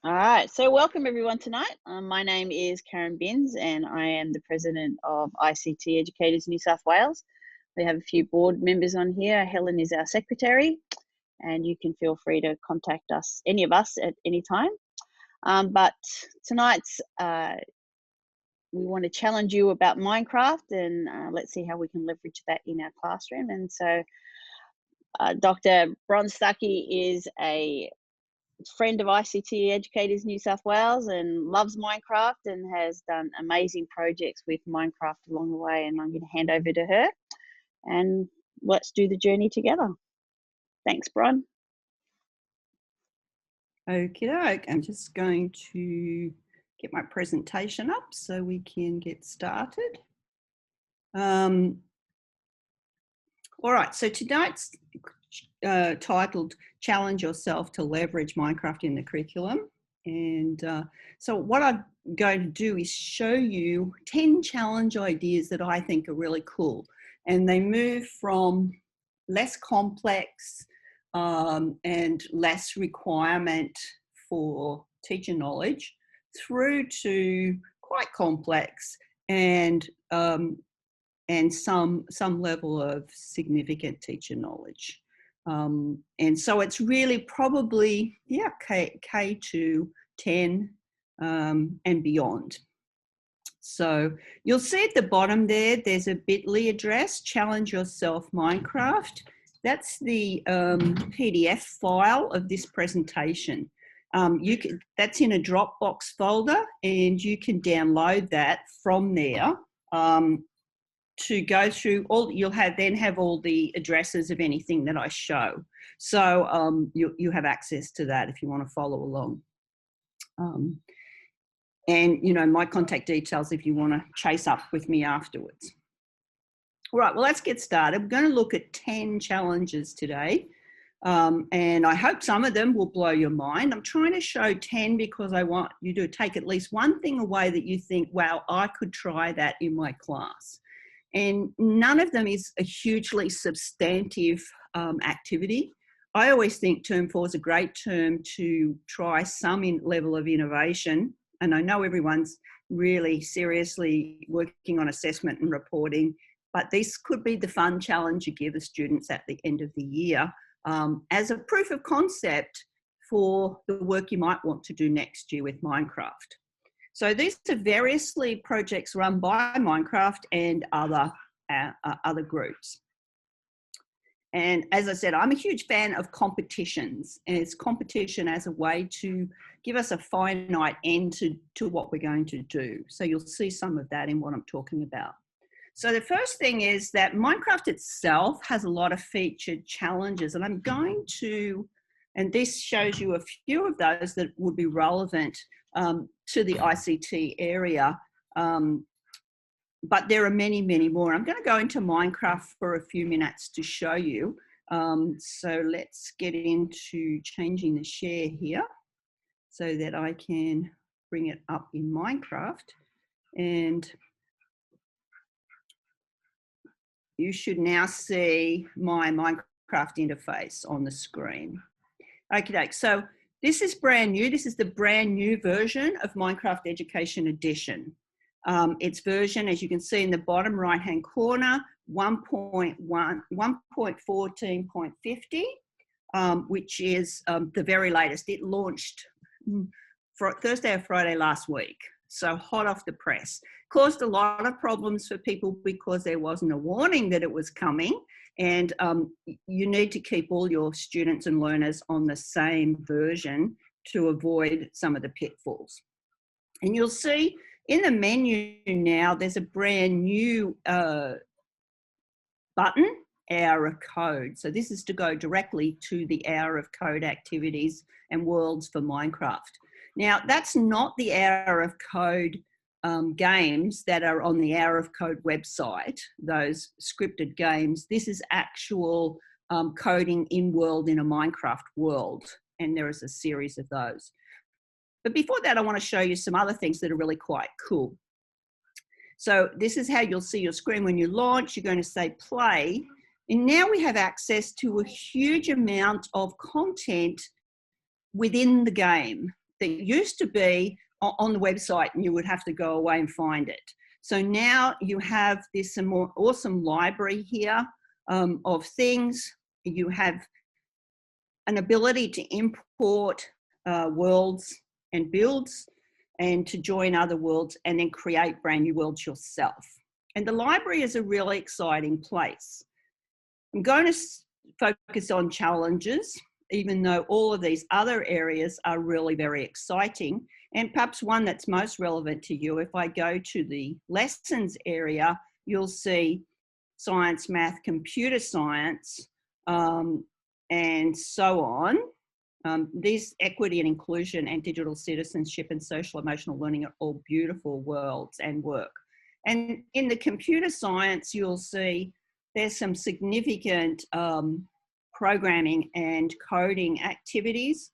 All right, so welcome everyone tonight. My name is Karen Binns and I am the president of ICT Educators New South Wales. We have a few board members on here. Helen is our secretary, and you can feel free to contact us, any of us, at any time. But tonight's, we want to challenge you about Minecraft, and let's see how we can leverage that in our classroom. And so Dr. Bron Stuckey is a friend of ICT Educators New South Wales and loves Minecraft and has done amazing projects with Minecraft along the way, and I'm going to hand over to her and let's do the journey together. Thanks, Bron. Okie doke, I'm just going to get my presentation up so we can get started. All right, so tonight's titled Challenge Yourself to Leverage Minecraft in the Curriculum. And so what I'm going to do is show you 10 challenge ideas that I think are really cool. And they move from less complex and less requirement for teacher knowledge through to quite complex and some level of significant teacher knowledge. And so it's really probably, yeah, K to 10 and beyond. So you'll see at the bottom there, there's a bit.ly address, Challenge Yourself Minecraft. That's the PDF file of this presentation. That's in a Dropbox folder, and you can download that from there to go through all. You'll then have all the addresses of anything that I show. So you have access to that if you want to follow along. And, you know, my contact details if you want to chase up with me afterwards. All right, well, let's get started. We're going to look at 10 challenges today. And I hope some of them will blow your mind. I'm trying to show 10 because I want you to take at least one thing away that you think, wow, I could try that in my class. And none of them is a hugely substantive activity. I always think term 4 is a great term to try some level of innovation. And I know everyone's really seriously working on assessment and reporting, but this could be the fun challenge you give the students at the end of the year as a proof of concept for the work you might want to do next year with Minecraft. So these are variously projects run by Minecraft and other groups. And as I said, I'm a huge fan of competitions, and it's competition as a way to give us a finite end to what we're going to do. So you'll see some of that in what I'm talking about. So the first thing is that Minecraft itself has a lot of featured challenges, and I'm going to, and this shows you a few of those that would be relevant to the ICT area. But there are many, many more. I'm going to go into Minecraft for a few minutes to show you. So let's get into changing the share here so that I can bring it up in Minecraft. And you should now see my Minecraft interface on the screen. Okay, so this is brand new. This is the brand new version of Minecraft Education Edition. Its version, as you can see in the bottom right-hand corner, 1.14.50, which is the very latest. It launched Thursday or Friday last week, so hot off the press. Caused a lot of problems for people because there wasn't a warning that it was coming, and you need to keep all your students and learners on the same version to avoid some of the pitfalls. And you'll see in the menu now, there's a brand new button, Hour of Code. So this is to go directly to the Hour of Code activities and worlds for Minecraft. Now, that's not the Hour of Code games that are on the Hour of Code website, those scripted games. This is actual coding in world in a Minecraft world, and there is a series of those. But before that, I want to show you some other things that are really quite cool. So this is how you'll see your screen when you launch. You're going to say play. And now we have access to a huge amount of content within the game. that used to be on the website and you would have to go away and find it. So now you have this more awesome library here of things. You have an ability to import worlds and builds and to join other worlds and then create brand new worlds yourself. And the library is a really exciting place. I'm going to focus on challenges, even though all of these other areas are really very exciting. And perhaps one that's most relevant to you, if I go to the lessons area, you'll see science, math, computer science, and so on. These equity and inclusion and digital citizenship and social emotional learning are all beautiful worlds and work. And in the computer science, you'll see there's some significant programming and coding activities,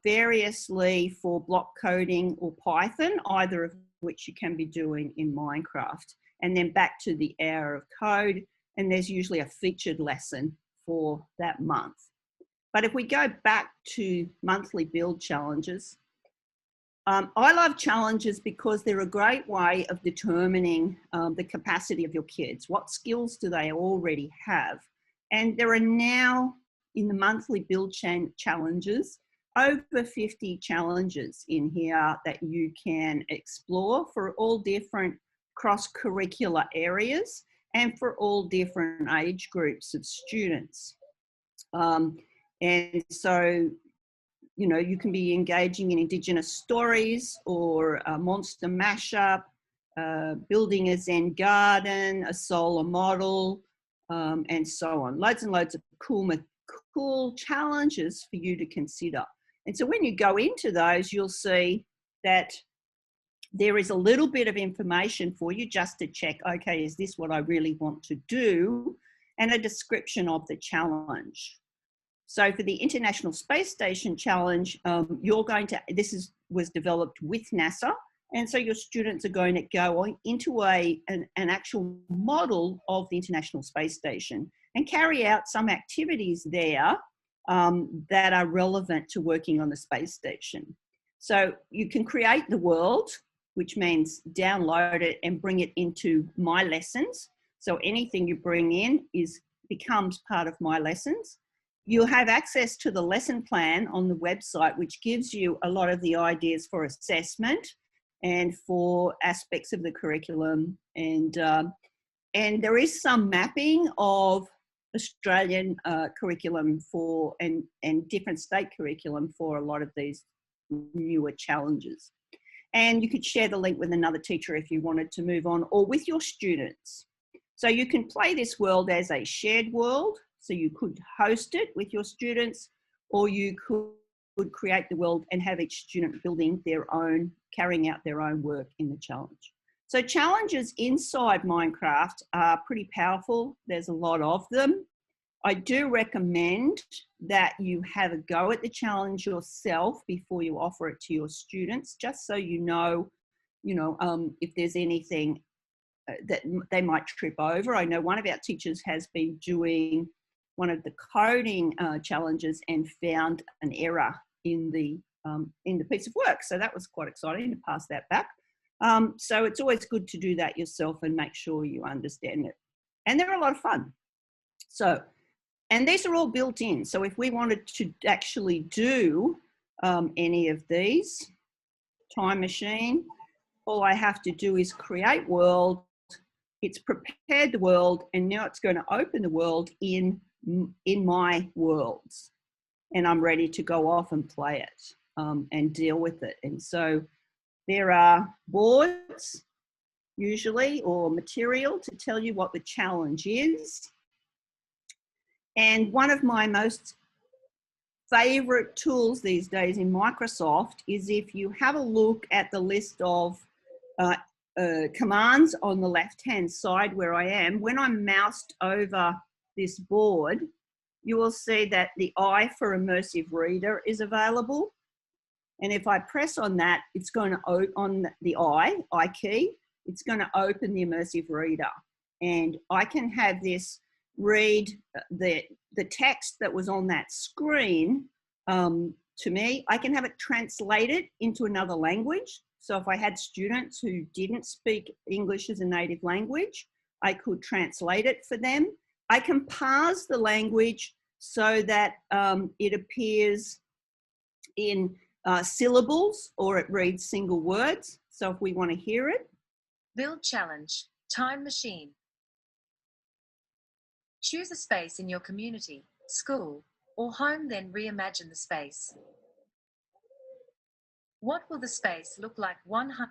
variously for block coding or Python, either of which you can be doing in Minecraft. And then back to the hour of code, and there's usually a featured lesson for that month. But if we go back to monthly build challenges, I love challenges because they're a great way of determining the capacity of your kids. What skills do they already have? And there are now, in the monthly build challenges, over 50 challenges in here that you can explore for all different cross-curricular areas and for all different age groups of students. And so, you know, you can be engaging in Indigenous stories or a monster mashup, building a Zen garden, a solar model, and so on. Loads and loads of cool challenges for you to consider. And so when you go into those, you'll see that there is a little bit of information for you just to check, okay, is this what I really want to do? And a description of the challenge. So for the International Space Station Challenge, you're going to, was developed with NASA. And so your students are going to go into an actual model of the International Space Station and carry out some activities there that are relevant to working on the space station. So you can create the world, which means download it and bring it into My Lessons. So anything you bring in becomes part of My Lessons. You'll have access to the lesson plan on the website, which gives you a lot of the ideas for assessment and for aspects of the curriculum. And there is some mapping of Australian curriculum and different state curriculum for a lot of these newer challenges. And you could share the link with another teacher if you wanted to move on, or with your students. So you can play this world as a shared world. So you could host it with your students, or you could create the world and have each student building their own, carrying out their own work in the challenge. So challenges inside Minecraft are pretty powerful. There's a lot of them. I do recommend that you have a go at the challenge yourself before you offer it to your students, just so you know, if there's anything that they might trip over. I know one of our teachers has been doing one of the coding challenges and found an error in the piece of work. So that was quite exciting to pass that back. So it's always good to do that yourself and make sure you understand it. And they're a lot of fun. So, and these are all built in. So if we wanted to actually do any of these, time machine, all I have to do is create world. It's prepared the world, and now it's going to open the world in my worlds, and I'm ready to go off and play it and deal with it. And so there are boards usually, or material to tell you what the challenge is. And one of my most favorite tools these days in Microsoft is if you have a look at the list of commands on the left-hand side where I am, when I'm moused over this board, you will see that the I for immersive reader is available. And if I press on that, it's going to, on the I key, it's going to open the immersive reader. And I can have this read the text that was on that screen to me. I can have it translated into another language. So if I had students who didn't speak English as a native language, I could translate it for them. I can parse the language so that it appears in syllables, or it reads single words. So if we want to hear it. Build challenge, time machine. Choose a space in your community, school, or home, then reimagine the space. What will the space look like 100?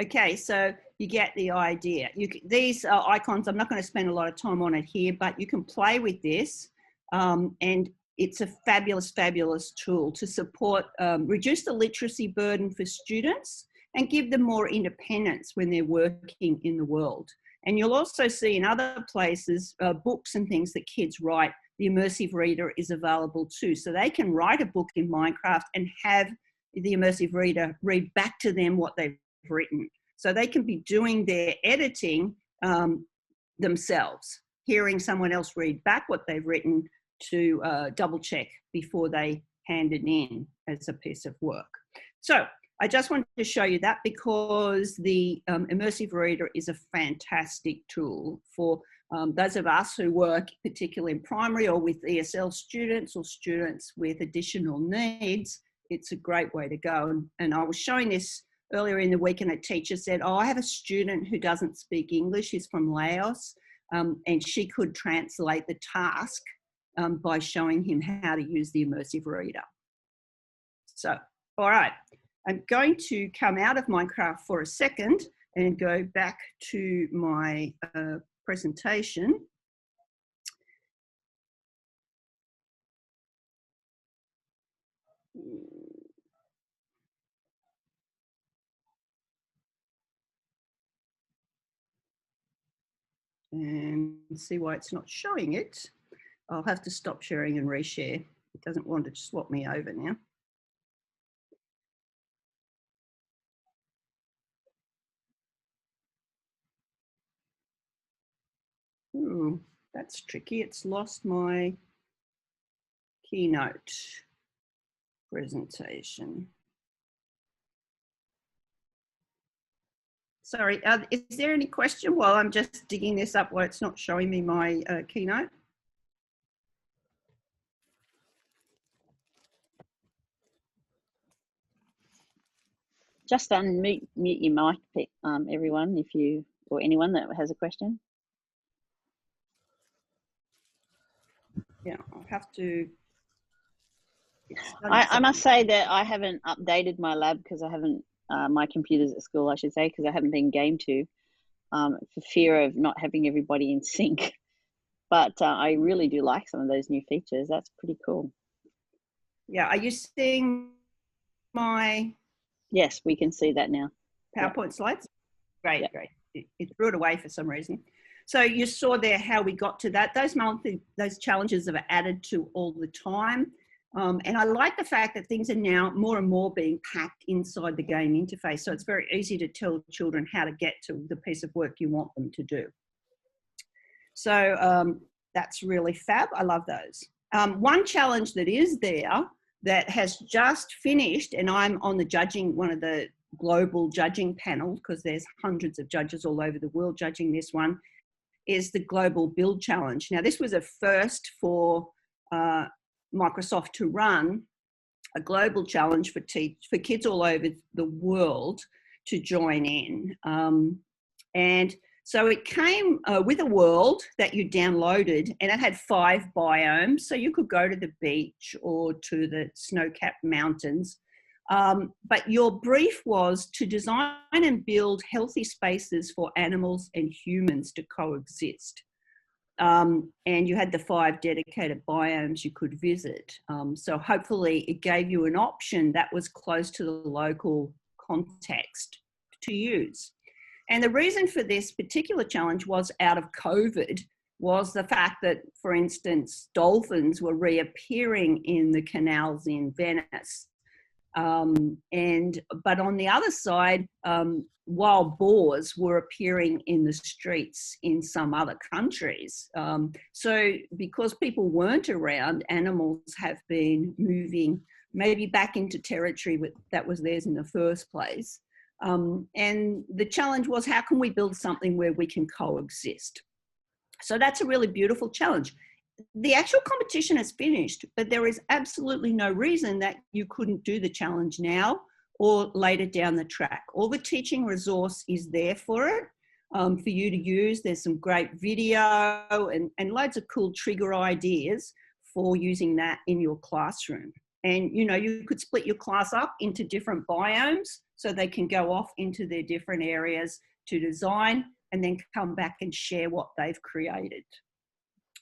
Okay, so you get the idea. These icons, I'm not going to spend a lot of time on it here, but you can play with this, and it's a fabulous, fabulous tool to support, reduce the literacy burden for students and give them more independence when they're working in the world. And you'll also see in other places, books and things that kids write, the immersive reader is available too. So they can write a book in Minecraft and have the immersive reader read back to them what they've written. So they can be doing their editing themselves, hearing someone else read back what they've written to double check before they hand it in as a piece of work. So I just wanted to show you that because the immersive reader is a fantastic tool for those of us who work particularly in primary or with ESL students or students with additional needs. It's a great way to go. And I was showing this earlier in the week, and a teacher said, oh, I have a student who doesn't speak English. She's from Laos, and she could translate the task by showing him how to use the immersive reader. So, all right, I'm going to come out of Minecraft for a second and go back to my presentation. And see why it's not showing it. I'll have to stop sharing and reshare. It doesn't want to swap me over now. Ooh, that's tricky. It's lost my keynote presentation. Sorry, is there any question while I'm just digging this up why it's not showing me my keynote? Just mute your mic, everyone, if you, or anyone that has a question. Yeah, I'll have to. I must say that I haven't updated my lab because I haven't, my computers at school, I should say, because I haven't been game to, for fear of not having everybody in sync. But I really do like some of those new features. That's pretty cool. Yeah, are you seeing my? Yes, we can see that now. PowerPoint slides? Great, great. It threw it away for some reason. So you saw there how we got to that. Those challenges are added to all the time. And I like the fact that things are now more and more being packed inside the game interface. So it's very easy to tell children how to get to the piece of work you want them to do. So that's really fab. I love those. One challenge that is there that has just finished, and I'm on the judging, one of the global judging panel, because there's hundreds of judges all over the world judging this one, is the Global Build Challenge. Now, this was a first for Microsoft to run a global challenge for kids all over the world to join in. And so it came with a world that you downloaded, and it had 5 biomes. So you could go to the beach or to the snow-capped mountains. But your brief was to design and build healthy spaces for animals and humans to coexist. And you had the 5 dedicated biomes you could visit. So hopefully it gave you an option that was close to the local context to use. And the reason for this particular challenge was out of COVID, was the fact that, for instance, dolphins were reappearing in the canals in Venice. But on the other side, wild boars were appearing in the streets in some other countries. So because people weren't around, animals have been moving maybe back into territory that was theirs in the first place. And the challenge was, how can we build something where we can coexist? So that's a really beautiful challenge. The actual competition has finished, but there is absolutely no reason that you couldn't do the challenge now or later down the track. All the teaching resource is there for it, for you to use. There's some great video and loads of cool trigger ideas for using that in your classroom. And, you know, you could split your class up into different biomes so they can go off into their different areas to design and then come back and share what they've created.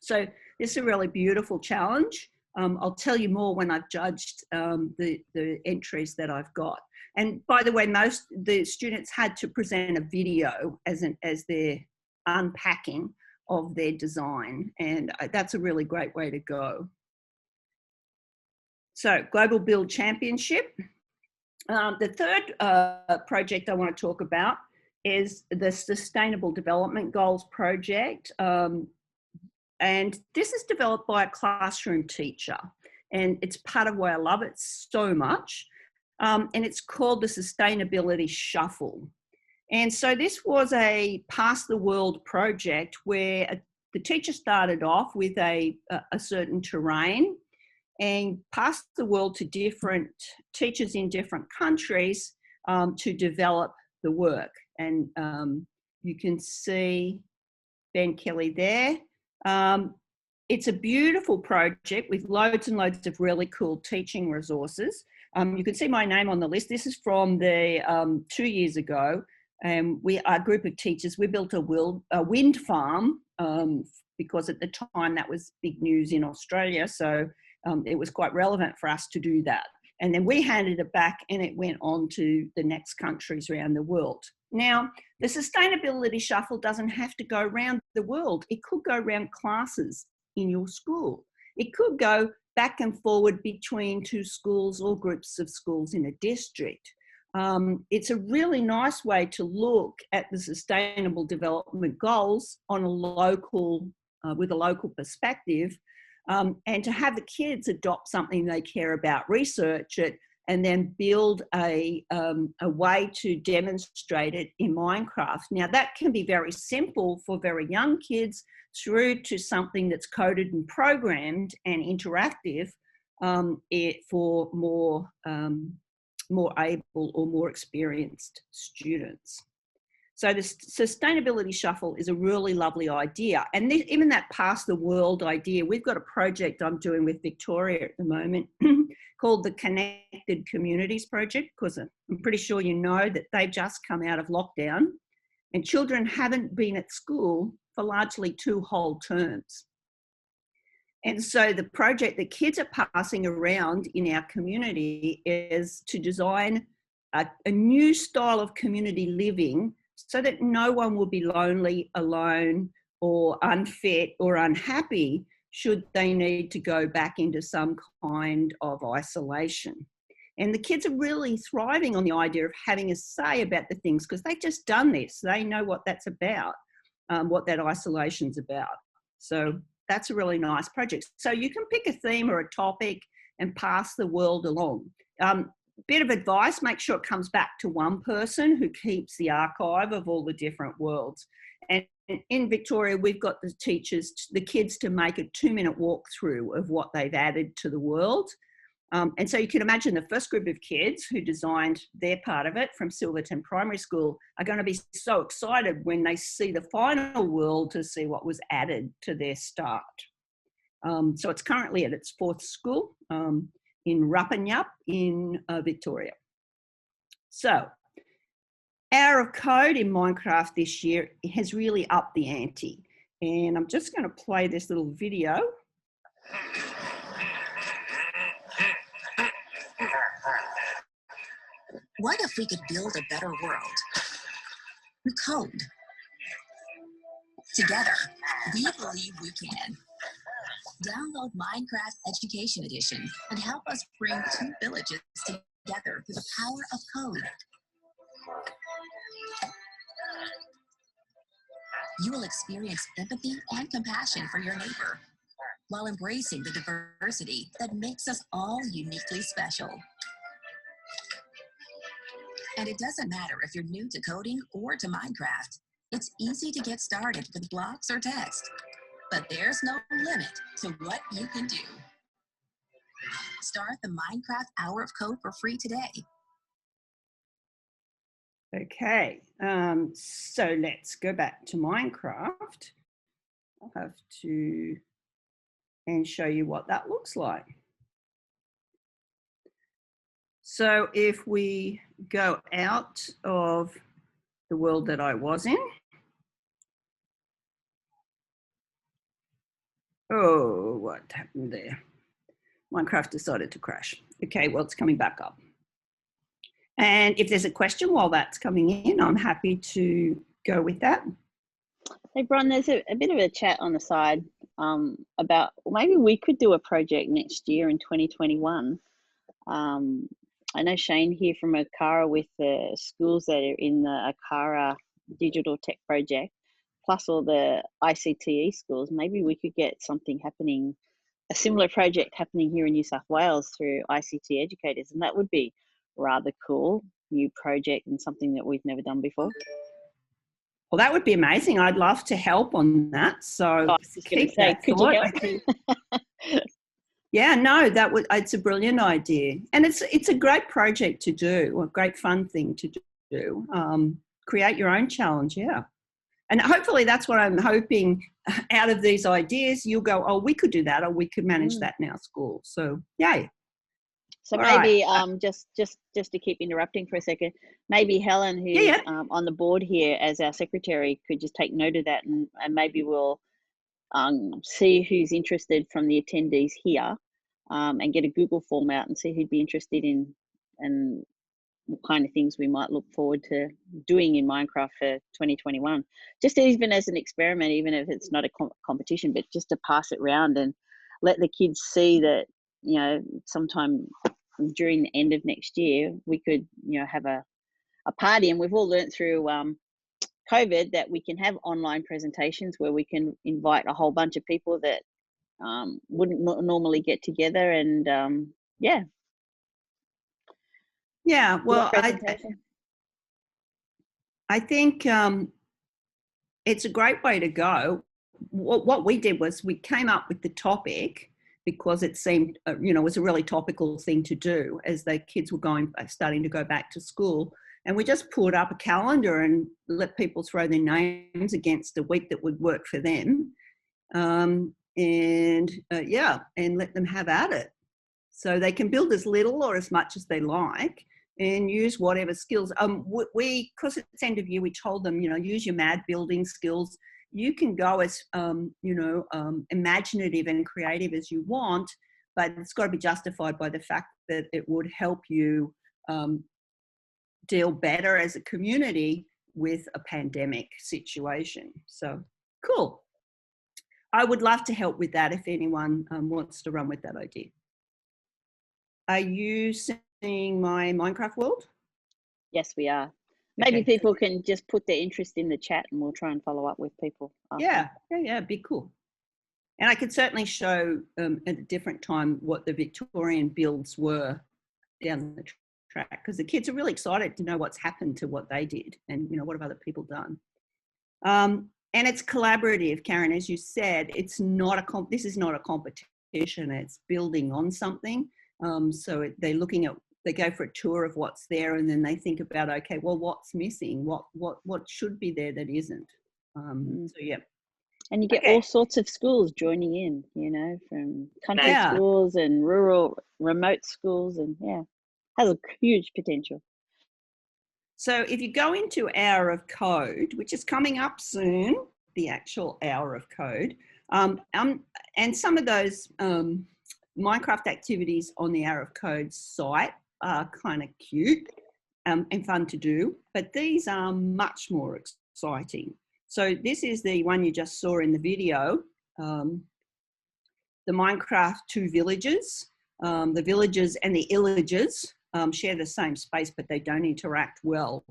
So this is a really beautiful challenge. I'll tell you more when I've judged the entries that I've got. And by the way, most the students had to present a video as their unpacking of their design, and that's a really great way to go. So Global Build Championship. The third project I want to talk about is the Sustainable Development Goals project. And this is developed by a classroom teacher, and it's part of why I love it so much. And it's called the Sustainability Shuffle. And so this was a Pass the World project where the teacher started off with a certain terrain and passed the world to different teachers in different countries to develop the work. And you can see Ben Kelly there. It's a beautiful project with loads and loads of really cool teaching resources. You can see my name on the list. This is from the 2 years ago. And our group of teachers, we built a wind farm because at the time that was big news in Australia. So it was quite relevant for us to do that. And then we handed it back and it went on to the next countries around the world. Now, the Sustainability Shuffle doesn't have to go around the world. It could go around classes in your school. It could go back and forward between two schools or groups of schools in a district. It's a really nice way to look at the Sustainable Development Goals on a local, with a local perspective, and to have the kids adopt something they care about, research it, and then build a way to demonstrate it in Minecraft. Now that can be very simple for very young kids through to something that's coded and programmed and interactive for more able or more experienced students. So the Sustainability Shuffle is a really lovely idea. And even that Pass the World idea, we've got a project I'm doing with Victoria at the moment called the Connected Communities Project, because I'm pretty sure you know that they've just come out of lockdown and children haven't been at school for largely 2 whole terms. And so the project that kids are passing around in our community is to design a new style of community living so that no one will be lonely, alone, or unfit or unhappy should they need to go back into some kind of isolation. And the kids are really thriving on the idea of having a say about the things because they've just done this. They know what that's about, what that isolation's about. So that's a really nice project. So you can pick a theme or a topic and pass the world along. Bit of advice, make sure it comes back to one person who keeps the archive of all the different worlds. And in Victoria, we've got the teachers, the kids to make a 2-minute walkthrough of what they've added to the world. And so you can imagine the first group of kids who designed their part of it from Silverton Primary School are going to be so excited when they see the final world to see what was added to their start. So it's currently at its 4th school in Ruppanyup in Victoria. So Hour of Code in Minecraft this year has really upped the ante. And I'm just going to play this little video. What if we could build a better world? Through code. Together, we believe we can. Download Minecraft Education Edition and help us bring 2 villages together through the power of code. You will experience empathy and compassion for your neighbor. while embracing the diversity that makes us all uniquely special. And it doesn't matter if you're new to coding or to Minecraft. It's easy to get started with blocks or text, but there's no limit to what you can do. Start the Minecraft Hour of Code for free today. Okay, so let's go back to Minecraft. I'll have to and show you what that looks like. So if we go out of the world that I was in. Oh, what happened there? Minecraft decided to crash. Okay, well, it's coming back up. And if there's a question while that's coming in, I'm happy to go with that. Hey, Bron, there's a bit of a chat on the side about maybe we could do a project next year in 2021. I know Shane here from Akara with the schools that are in the Akara Digital Tech Project, plus all the ICTE schools. Maybe we could get something happening, a similar project happening here in New South Wales through ICT educators, and that would be rather cool, new project and something that we've never done before. Well, that would be amazing. I'd love to help on that. So I was just going to say, could you help me? Yeah, no, it's a brilliant idea. And it's a great project to do, a great fun thing to do. Create your own challenge, yeah. And hopefully that's what I'm hoping out of these ideas. You'll go, oh, we could do that, or we could manage that in our school. So, yay. So all maybe right. just to keep interrupting for a second, maybe Helen, who's on the board here as our secretary, could just take note of that, and maybe we'll see who's interested from the attendees here, and get a Google form out and see who'd be interested in and what kind of things we might look forward to doing in Minecraft for 2021. Just even as an experiment, even if it's not a competition, but just to pass it around and let the kids see that, you know, sometime during the end of next year, we could, you know, have a party. And we've all learned through COVID that we can have online presentations where we can invite a whole bunch of people that wouldn't normally get together, and yeah. Well, I think it's a great way to go. What we did was we came up with the topic because it seemed, you know, was a really topical thing to do as the kids were starting to go back to school. And we just pulled up a calendar and let people throw their names against a week that would work for them. And let them have at it. So they can build as little or as much as they like and use whatever skills. Because it's end of year, we told them, you know, use your mad building skills. You can go as, imaginative and creative as you want, but it's got to be justified by the fact that it would help you deal better as a community with a pandemic situation. So cool. I would love to help with that if anyone wants to run with that idea. Are you seeing my Minecraft world? Yes, we are. Maybe people can just put their interest in the chat and we'll try and follow up with people. Yeah, be cool. And I could certainly show at a different time what the Victorian builds were down the track, because the kids are really excited to know what's happened to what they did and, you know, what have other people done. And it's collaborative, Karen, as you said. It's not this is not a competition. It's building on something. So they're looking at, they go for a tour of what's there, and then they think about, okay, well, what's missing? What should be there that isn't? So yeah. And you get all sorts of schools joining in, you know, from country schools and rural, remote schools, and has a huge potential. So if you go into Hour of Code, which is coming up soon, the actual Hour of Code, and some of those Minecraft activities on the Hour of Code site are kind of cute and fun to do, but these are much more exciting. So this is the one you just saw in the video, the Minecraft 2 villages. The villages and the illages share the same space, but they don't interact well.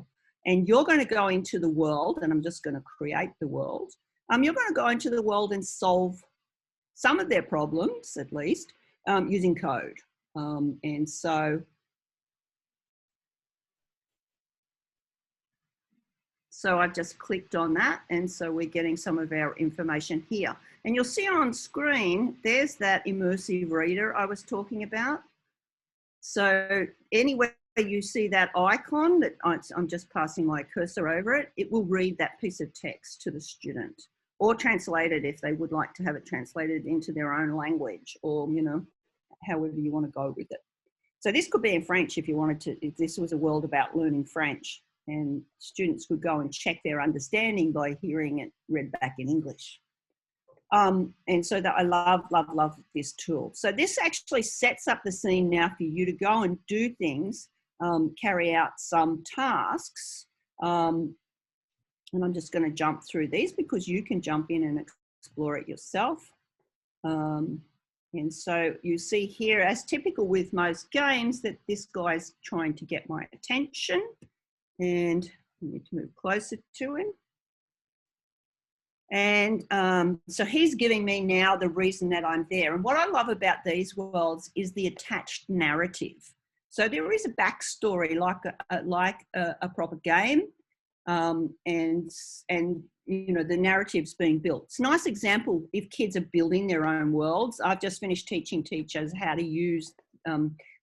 And you're going to go into the world, and I'm just going to create the world. You're going to go into the world and solve some of their problems, at least, using code. And so I've just clicked on that, and so we're getting some of our information here. And you'll see on screen, there's that immersive reader I was talking about. So anywhere you see that icon, that I'm just passing my cursor over it, it will read that piece of text to the student, or translate it if they would like to have it translated into their own language, or, you know, however you want to go with it. So this could be in French if you wanted to, if this was a world about learning French, and students could go and check their understanding by hearing it read back in English. And so that I love this tool. So this actually sets up the scene now for you to go and do things, carry out some tasks. And I'm just going to jump through these because you can jump in and explore it yourself. And so you see here, as typical with most games, that this guy's trying to get my attention. And I need to move closer to him. And so he's giving me now the reason that I'm there. And what I love about these worlds is the attached narrative. So there is a backstory like a proper game, and you know, the narrative's being built. It's a nice example if kids are building their own worlds. I've just finished teaching teachers how to use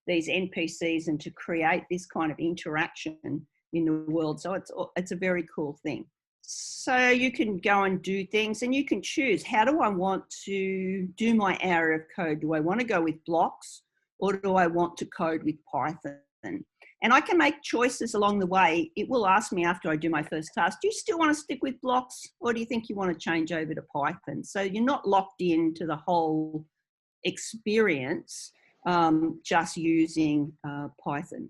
these NPCs and to create this kind of interaction in the world. So it's a very cool thing. So you can go and do things, and you can choose, how do I want to do my area of code? Do I want to go with blocks, or do I want to code with Python? And I can make choices along the way. It will ask me after I do my first task, do you still want to stick with blocks, or do you think you want to change over to Python? So you're not locked into the whole experience just using Python.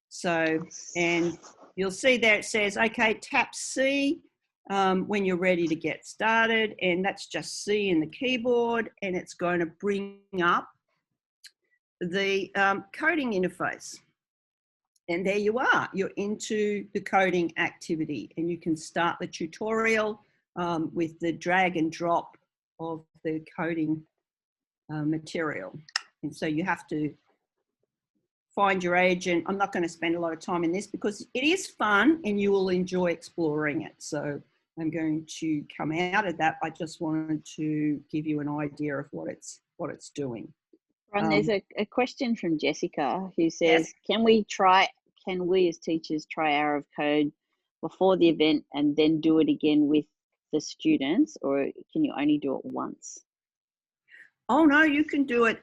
So, and you'll see there it says, okay, tap C when you're ready to get started, and that's just C in the keyboard, and it's going to bring up the coding interface. And there you are, you're into the coding activity, and you can start the tutorial with the drag and drop of the coding material. And so you have to find your agent. I'm not going to spend a lot of time in this because it is fun and you will enjoy exploring it. So I'm going to come out of that. I just wanted to give you an idea of what it's doing. Ron, there's a question from Jessica who says, yes. can we as teachers try Hour of Code before the event and then do it again with the students, or can you only do it once? Oh no, you can do it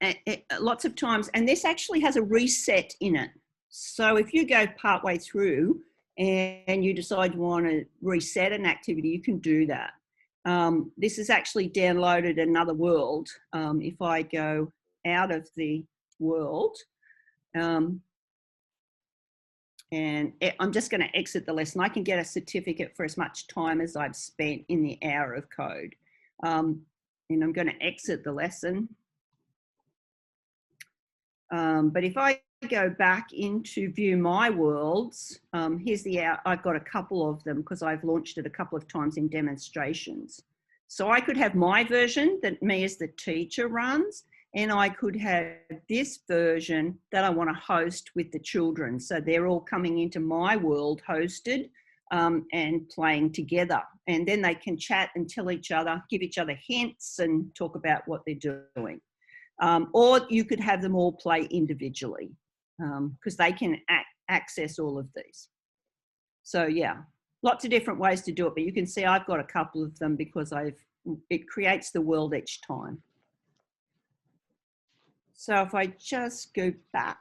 lots of times, and this actually has a reset in it. So if you go partway through and you decide you want to reset an activity, you can do that. This is actually downloaded another world. If I go out of the world, and I'm just going to exit the lesson. I can get a certificate for as much time as I've spent in the Hour of Code. And I'm going to exit the lesson. But if I go back into view my worlds, here's the hour. I've got a couple of them because I've launched it a couple of times in demonstrations. So I could have my version that me as the teacher runs, and I could have this version that I want to host with the children. So they're all coming into my world hosted and playing together. And then they can chat and tell each other, give each other hints and talk about what they're doing. Or you could have them all play individually because they can access all of these. So yeah, lots of different ways to do it, but you can see I've got a couple of them because it creates the world each time. So if I just go back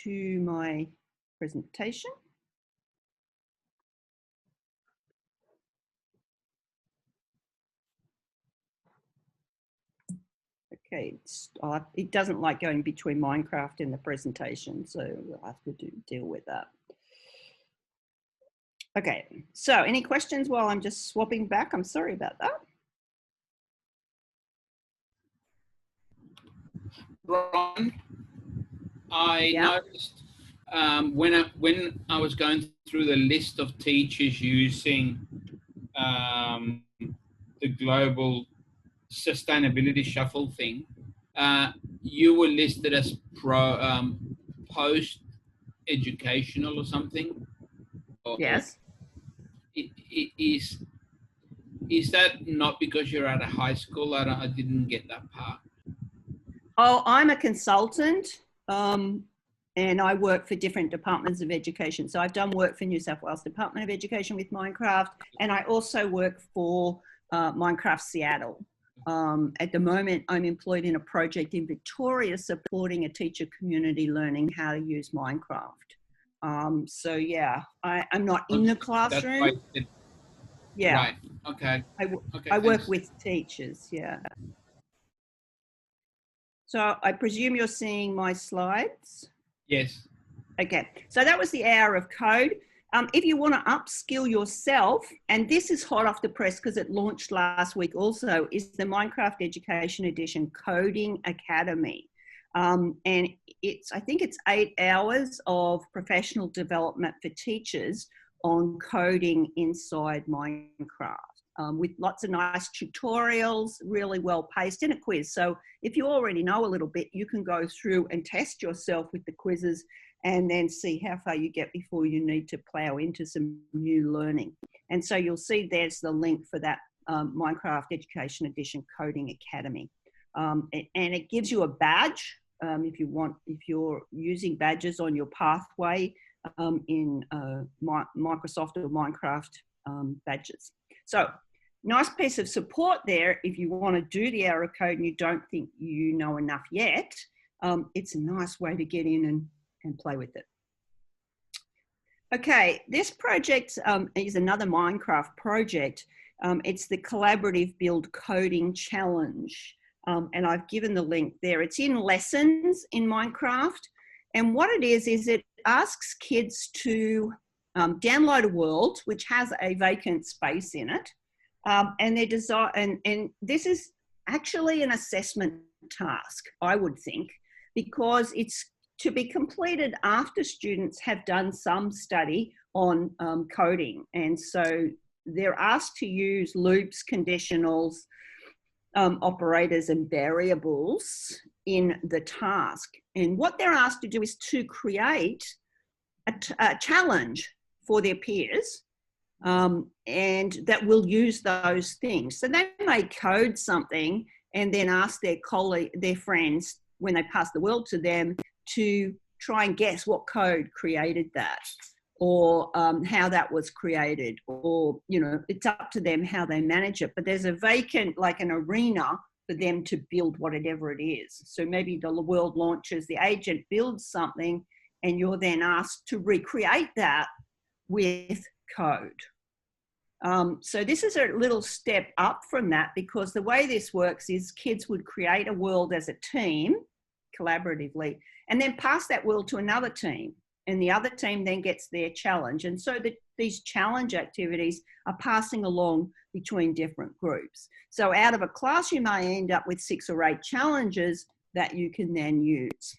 to my presentation. Okay, it doesn't like going between Minecraft and the presentation, so we'll have to deal with that. Okay, so any questions while I'm just swapping back? I'm sorry about that. Bron, I noticed when I was going through the list of teachers using the global sustainability shuffle thing, you were listed as post educational or something. Yes. Is that not because you're at a high school? I didn't get that part. Oh, I'm a consultant, and I work for different departments of education. So I've done work for New South Wales Department of Education with Minecraft, and I also work for Minecraft Seattle. At the moment, I'm employed in a project in Victoria supporting a teacher community learning how to use Minecraft. So yeah, I'm not in the classroom. Yeah. Right. Okay. I work with teachers. Yeah. So I presume you're seeing my slides? Yes. Okay. So that was the hour of code. If you want to upskill yourself, and this is hot off the press because it launched last week also, is the Minecraft Education Edition Coding Academy. And I think it's 8 hours of professional development for teachers on coding inside Minecraft. With lots of nice tutorials, really well paced, and a quiz. So if you already know a little bit, you can go through and test yourself with the quizzes and then see how far you get before you need to plow into some new learning. And so you'll see there's the link for that Minecraft Education Edition Coding Academy. And it gives you a badge if you're using badges on your pathway in Microsoft or Minecraft badges. So nice piece of support there if you want to do the hour of code and you don't think you know enough yet. It's a nice way to get in and play with it. Okay, this project is another Minecraft project. It's the Collaborative Build Coding Challenge. And I've given the link there. It's in lessons in Minecraft. And what it is it asks kids to download a world which has a vacant space in it. And this is actually an assessment task, I would think, because it's to be completed after students have done some study on coding. And so they're asked to use loops, conditionals, operators and variables in the task. And what they're asked to do is to create a challenge for their peers and that will use those things. So they may code something and then ask their friends when they pass the world to them to try and guess what code created that, or how that was created, or, you know, it's up to them how they manage it. But there's a vacant, like an arena for them to build whatever it is. So maybe the world launches, the agent builds something, and you're then asked to recreate that with code. So this is a little step up from that, because the way this works is kids would create a world as a team, collaboratively, and then pass that world to another team. And the other team then gets their challenge. And so these challenge activities are passing along between different groups. So out of a class, you may end up with 6 or 8 challenges that you can then use.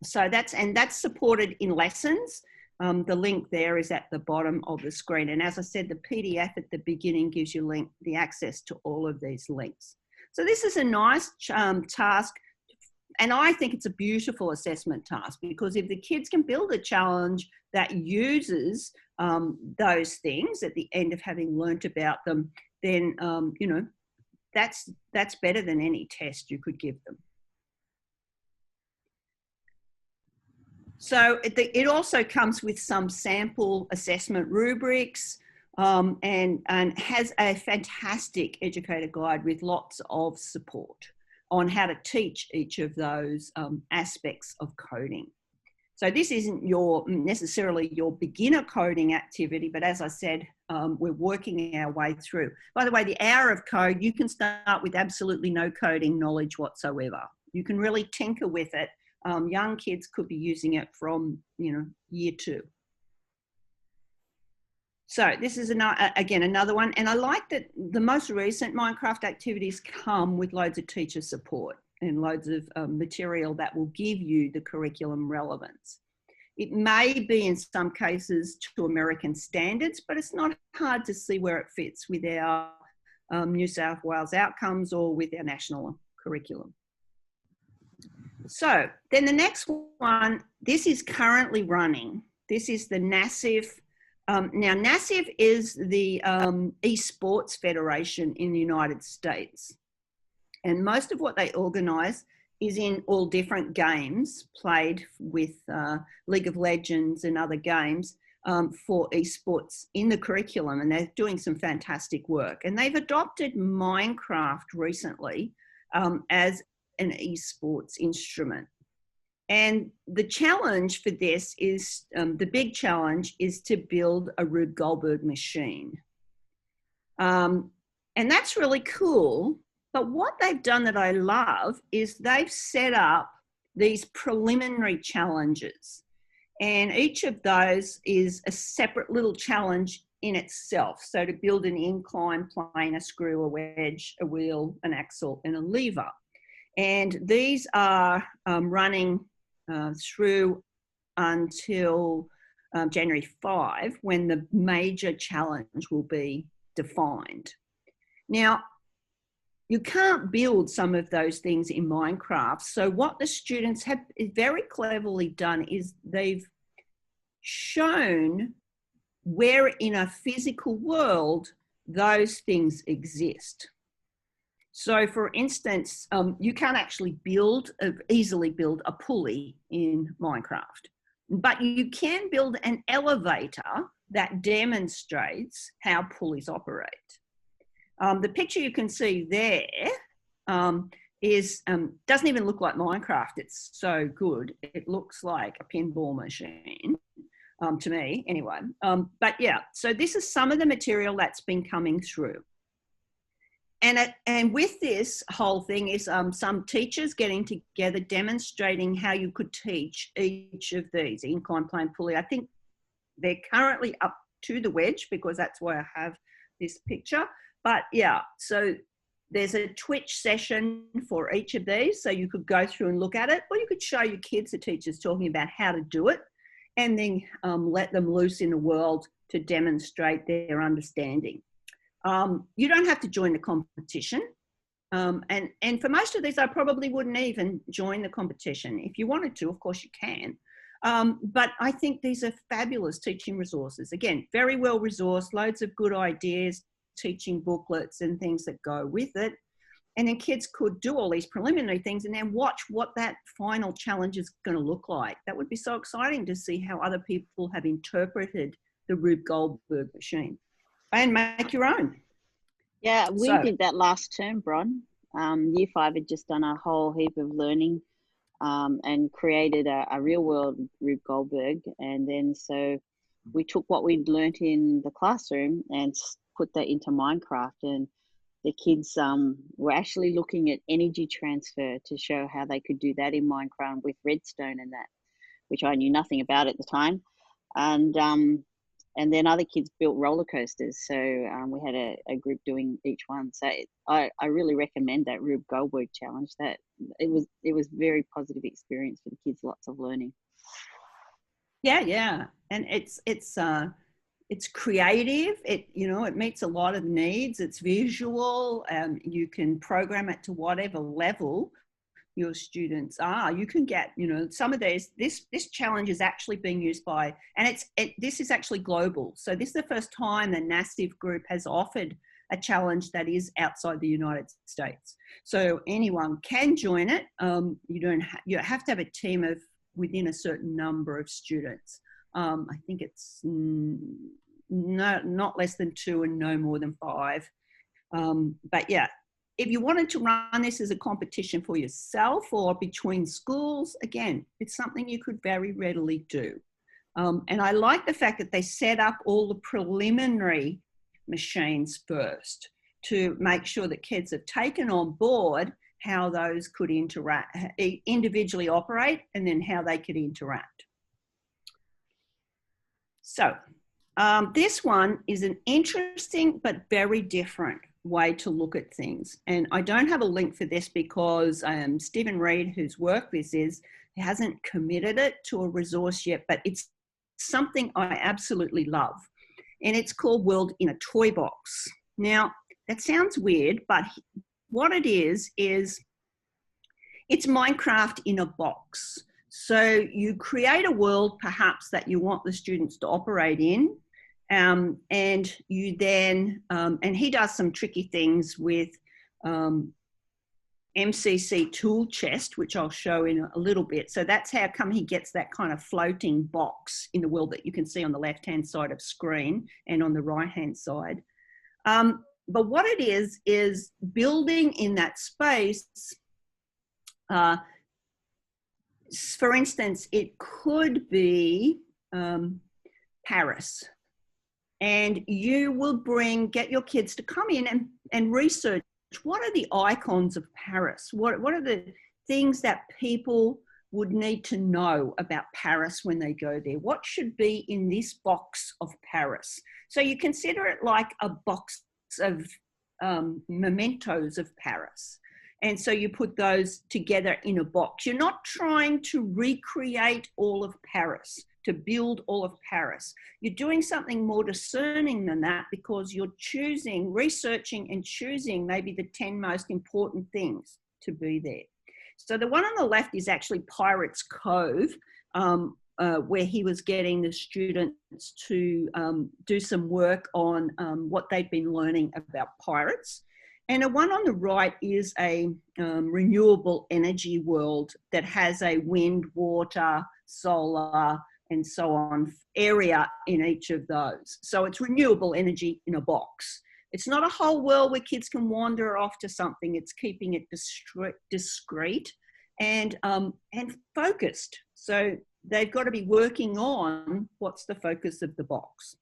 So that's supported in lessons. The link there is at the bottom of the screen. And as I said, the PDF at the beginning gives you the access to all of these links. So this is a nice task. And I think it's a beautiful assessment task, because if the kids can build a challenge that uses those things at the end of having learnt about them, then, you know, that's better than any test you could give them. So it also comes with some sample assessment rubrics and has a fantastic educator guide with lots of support on how to teach each of those aspects of coding. So this isn't necessarily your beginner coding activity, but as I said, we're working our way through. By the way, the hour of code, you can start with absolutely no coding knowledge whatsoever. You can really tinker with it. Young kids could be using it from, you know, year 2. So this is, again, another one. And I like that the most recent Minecraft activities come with loads of teacher support and loads of material that will give you the curriculum relevance. It may be in some cases to American standards, but it's not hard to see where it fits with our New South Wales outcomes or with our national curriculum. So then the next one, this is currently running. This is the NASIF. Now NASIF is the eSports Federation in the United States. And most of what they organise is in all different games played with League of Legends and other games for esports in the curriculum, and they're doing some fantastic work. And they've adopted Minecraft recently as an esports instrument. And the challenge for this is, the big challenge is to build a RUBE GOLDBERG machine. And that's really cool. But what they've done that I love is they've set up these preliminary challenges. And each of those is a separate little challenge in itself. So to build an incline plane, a screw, a wedge, a wheel, an axle, and a lever. And these are running through until January 5, when the major challenge will be defined. Now, you can't build some of those things in Minecraft. So what the students have very cleverly done is they've shown where in a physical world those things exist. So for instance, you can't actually easily build a pulley in Minecraft, but you can build an elevator that demonstrates how pulleys operate. The picture you can see there doesn't even look like Minecraft. It's so good. It looks like a pinball machine to me anyway. But yeah, so this is some of the material that's been coming through. And with this whole thing is some teachers getting together demonstrating how you could teach each of these, incline plane, pulley. I think they're currently up to the wedge because that's why I have this picture. But yeah, so there's a Twitch session for each of these. So you could go through and look at it, or you could show your kids, the teachers talking about how to do it, and then let them loose in the world to demonstrate their understanding. You don't have to join the competition. And for most of these, I probably wouldn't even join the competition. If you wanted to, of course you can. But I think these are fabulous teaching resources. Again, very well resourced, loads of good ideas, teaching booklets and things that go with it. And then kids could do all these preliminary things and then watch what that final challenge is going to look like. That would be so exciting to see how other people have interpreted the RUBE GOLDBERG machine. And make your own. Yeah, we did that last term, Bron. Year 5 had just done a whole heap of learning and created a real world RUBE GOLDBERG. And then so we took what we'd learnt in the classroom and put that into Minecraft, and the kids were actually looking at energy transfer to show how they could do that in Minecraft with redstone and that, which I knew nothing about at the time. And then other kids built roller coasters. So we had a group doing each one. So I really recommend that RUBE GOLDBERG challenge. That it was very positive experience for the kids, lots of learning. Yeah, and it's creative. It meets a lot of needs. It's visual. You can program it to whatever level your students are. You can get, some of these, this challenge is actually being used by, and this is actually global. So this is the first time the NASIF group has offered a challenge that is outside the United States. So anyone can join it. You have to have a team of within a certain number of students. I think it's not less than 2 and no more than 5. But yeah, if you wanted to run this as a competition for yourself or between schools, again, it's something you could very readily do. And I like the fact that they set up all the preliminary machines first to make sure that kids have taken on board how those could individually operate and then how they could interact. So this one is an interesting but very different way to look at things. And I don't have a link for this because Stephen Reed, whose work this is, hasn't committed it to a resource yet, but it's something I absolutely love. And it's called World in a Toy Box. Now, it sounds weird, but what it is it's Minecraft in a box. So you create a world perhaps that you want the students to operate in, and you then, and he does some tricky things with MCC tool chest, which I'll show in a little bit. So that's how come he gets that kind of floating box in the world that you can see on the left-hand side of screen and on the right-hand side. But what it is building in that space. For instance, it could be Paris, and you will get your kids to come in and research what are the icons of Paris? What are the things that people would need to know about Paris when they go there? What should be in this box of Paris? So you consider it like a box of mementos of Paris. And so you put those together in a box. You're not trying to recreate all of Paris, to build all of Paris. You're doing something more discerning than that, because you're researching and choosing maybe the 10 most important things to be there. So the one on the left is actually Pirates Cove, where he was getting the students to do some work on what they've been learning about pirates. And the one on the right is a renewable energy world that has a wind, water, solar, and so on area in each of those. So it's renewable energy in a box. It's not a whole world where kids can wander off to something. It's keeping it discreet and focused. So they've got to be working on what's the focus of the box.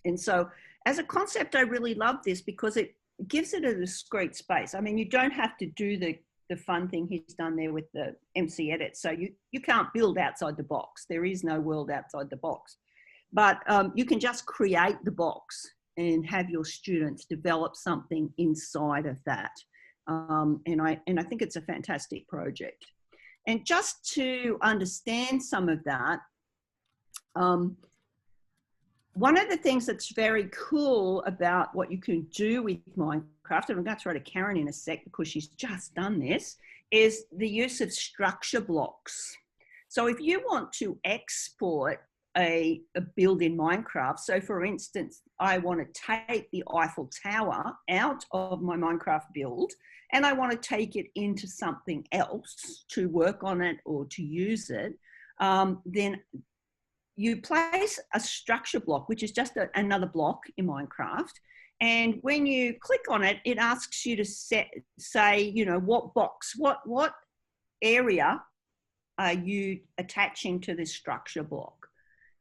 And so as a concept, I really love this because it gives it a discrete space. I mean, you don't have to do the fun thing he's done there with the MC edit. So you can't build outside the box. There is no world outside the box. But you can just create the box and have your students develop something inside of that. And I think it's a fantastic project. And just to understand some of that, one of the things that's very cool about what you can do with Minecraft, and I'm going to throw to Karen in a sec because she's just done this, is the use of structure blocks. So if you want to export a build in Minecraft, so for instance, I want to take the Eiffel Tower out of my Minecraft build and I want to take it into something else to work on it or to use it, then you place a structure block, which is just another block in Minecraft. And when you click on it, it asks you to say, you know, what box, what area are you attaching to this structure block?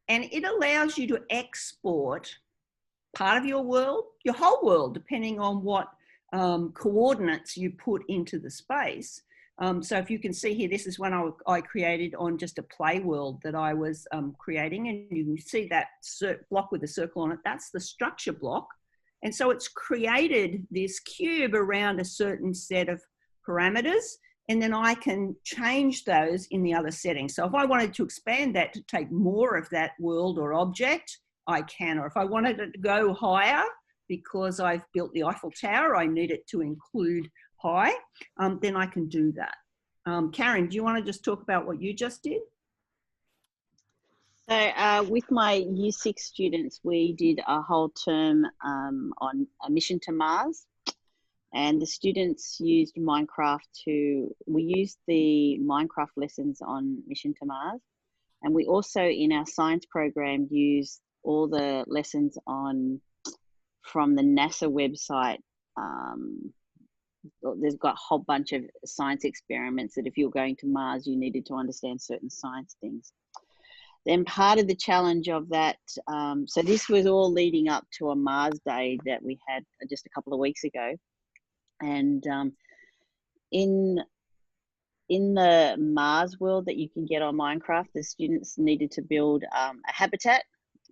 And it allows you to export part of your world, your whole world, depending on what coordinates you put into the space. So if you can see here, this is one I created on just a play world that I was creating, and you can see that block with the circle on it, that's the structure block. And so it's created this cube around a certain set of parameters, and then I can change those in the other settings. So if I wanted to expand that to take more of that world or object, I can. Or if I wanted it to go higher, because I've built the Eiffel Tower, I need it to include high, then I can do that. Karen, do you want to just talk about what you just did? So with my Year 6 students, we did a whole term on a mission to Mars, and the students used Minecraft we used the Minecraft lessons on Mission to Mars, and we also in our science program used all the lessons from the NASA website. There's got a whole bunch of science experiments that if you're going to Mars, you needed to understand certain science things. Then part of the challenge of that, so this was all leading up to a Mars day that we had just a couple of weeks ago. And in the Mars world that you can get on Minecraft, the students needed to build a habitat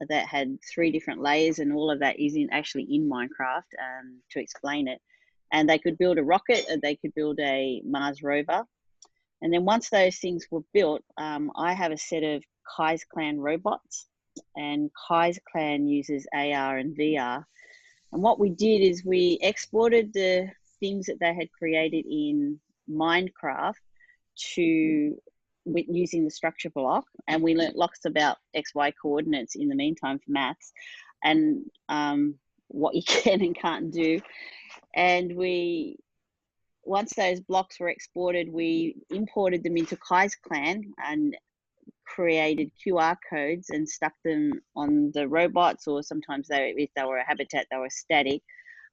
that had 3 different layers, and all of that is actually in Minecraft to explain it. And they could build a rocket, and they could build a Mars rover. And then once those things were built, I have a set of Kai's Clan robots, and Kai's Clan uses AR and VR. And what we did is we exported the things that they had created in Minecraft to with using the structure block, and we learnt lots about XY coordinates in the meantime for maths, and what you can and can't do. And we, once those blocks were exported, we imported them into Kai's Clan and created QR codes and stuck them on the robots, or sometimes if they were a habitat, they were static.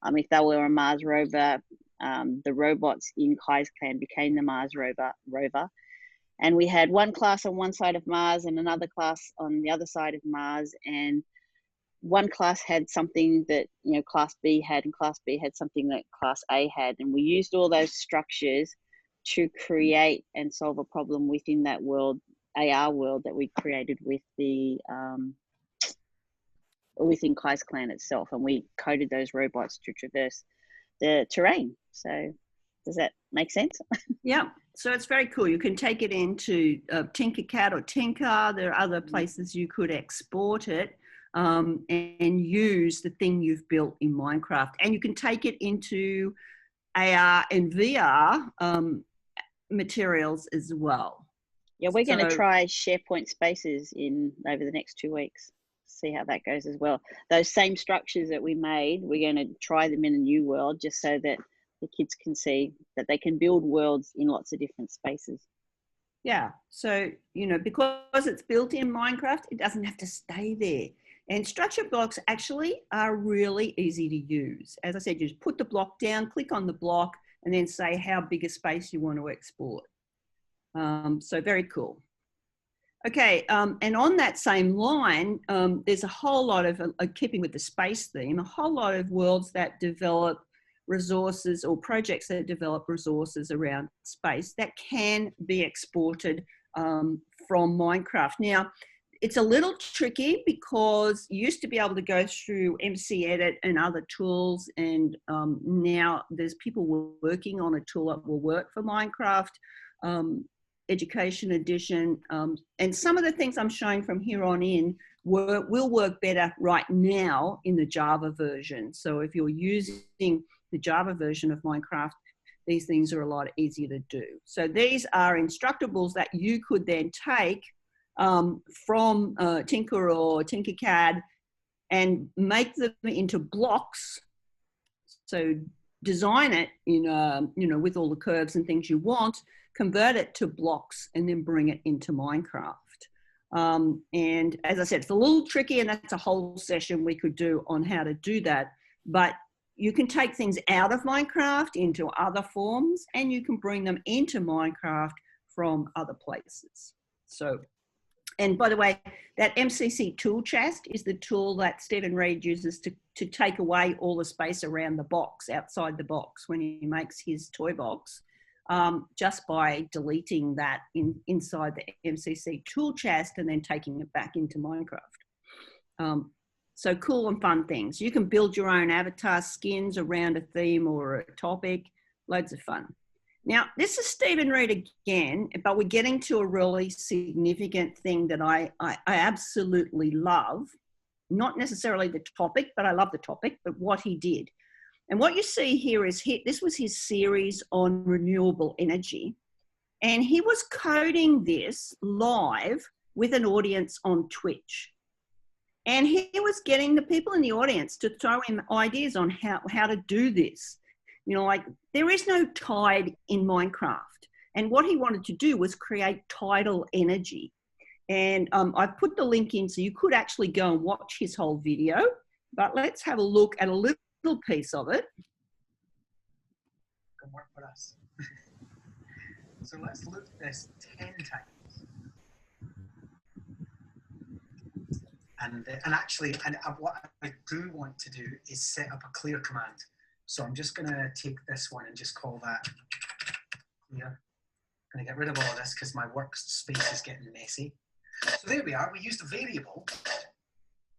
If they were a Mars rover, the robots in Kai's Clan became the Mars rover. And we had one class on one side of Mars and another class on the other side of Mars. And one class had something that, you know, class B had, and class B had something that class A had. And we used all those structures to create and solve a problem within that world, AR world, that we created with the within Kai's Clan itself. And we coded those robots to traverse the terrain. So does that make sense? Yeah, so it's very cool. You can take it into Tinkercad or Tinker. There are other places you could export it and use the thing you've built in Minecraft. And you can take it into AR and VR materials as well. Yeah, we're going to try SharePoint Spaces over the next 2 weeks. See how that goes as well. Those same structures that we made, we're going to try them in a new world, just so that the kids can see that they can build worlds in lots of different spaces. Yeah, so, you know, because it's built in Minecraft, it doesn't have to stay there. And structure blocks actually are really easy to use. As I said, you just put the block down, click on the block, and then say how big a space you want to export. So very cool. Okay, and on that same line, there's a whole lot of, keeping with the space theme, a whole lot of worlds that develop resources, or projects that develop resources around space that can be exported from Minecraft. Now, it's a little tricky because you used to be able to go through MC Edit and other tools, and now there's people working on a tool that will work for Minecraft Education Edition, and some of the things I'm showing from here on in will work better right now in the Java version. So if you're using the Java version of Minecraft, these things are a lot easier to do. So these are instructables that you could then take from Tinker or Tinkercad and make them into blocks. So design it in, you know, with all the curves and things you want, convert it to blocks, and then bring it into Minecraft. And as I said, it's a little tricky, and that's a whole session we could do on how to do that. But you can take things out of Minecraft into other forms, and you can bring them into Minecraft from other places. So, and by the way, that MCC tool chest is the tool that Stephen Reed uses to take away all the space around the box, outside the box, when he makes his toy box. Just by deleting that inside the MCC tool chest and then taking it back into Minecraft. So cool and fun things. You can build your own avatar skins around a theme or a topic, loads of fun. Now, this is Stephen Reed again, but we're getting to a really significant thing that I absolutely love. Not necessarily the topic, but I love the topic, but what he did. And what you see here is this was his series on renewable energy. And he was coding this live with an audience on Twitch. And he was getting the people in the audience to throw him ideas on how to do this. You know, like, there is no tide in Minecraft. And what he wanted to do was create tidal energy. And I've put the link in so you could actually go and watch his whole video. But let's have a look at a little piece of it. Can work for us. So let's look at this 10 times. And what I do want to do is set up a clear command. So I'm just going to take this one and just call that clear. I'm going to get rid of all of this because my workspace is getting messy. So there we are. We used a variable.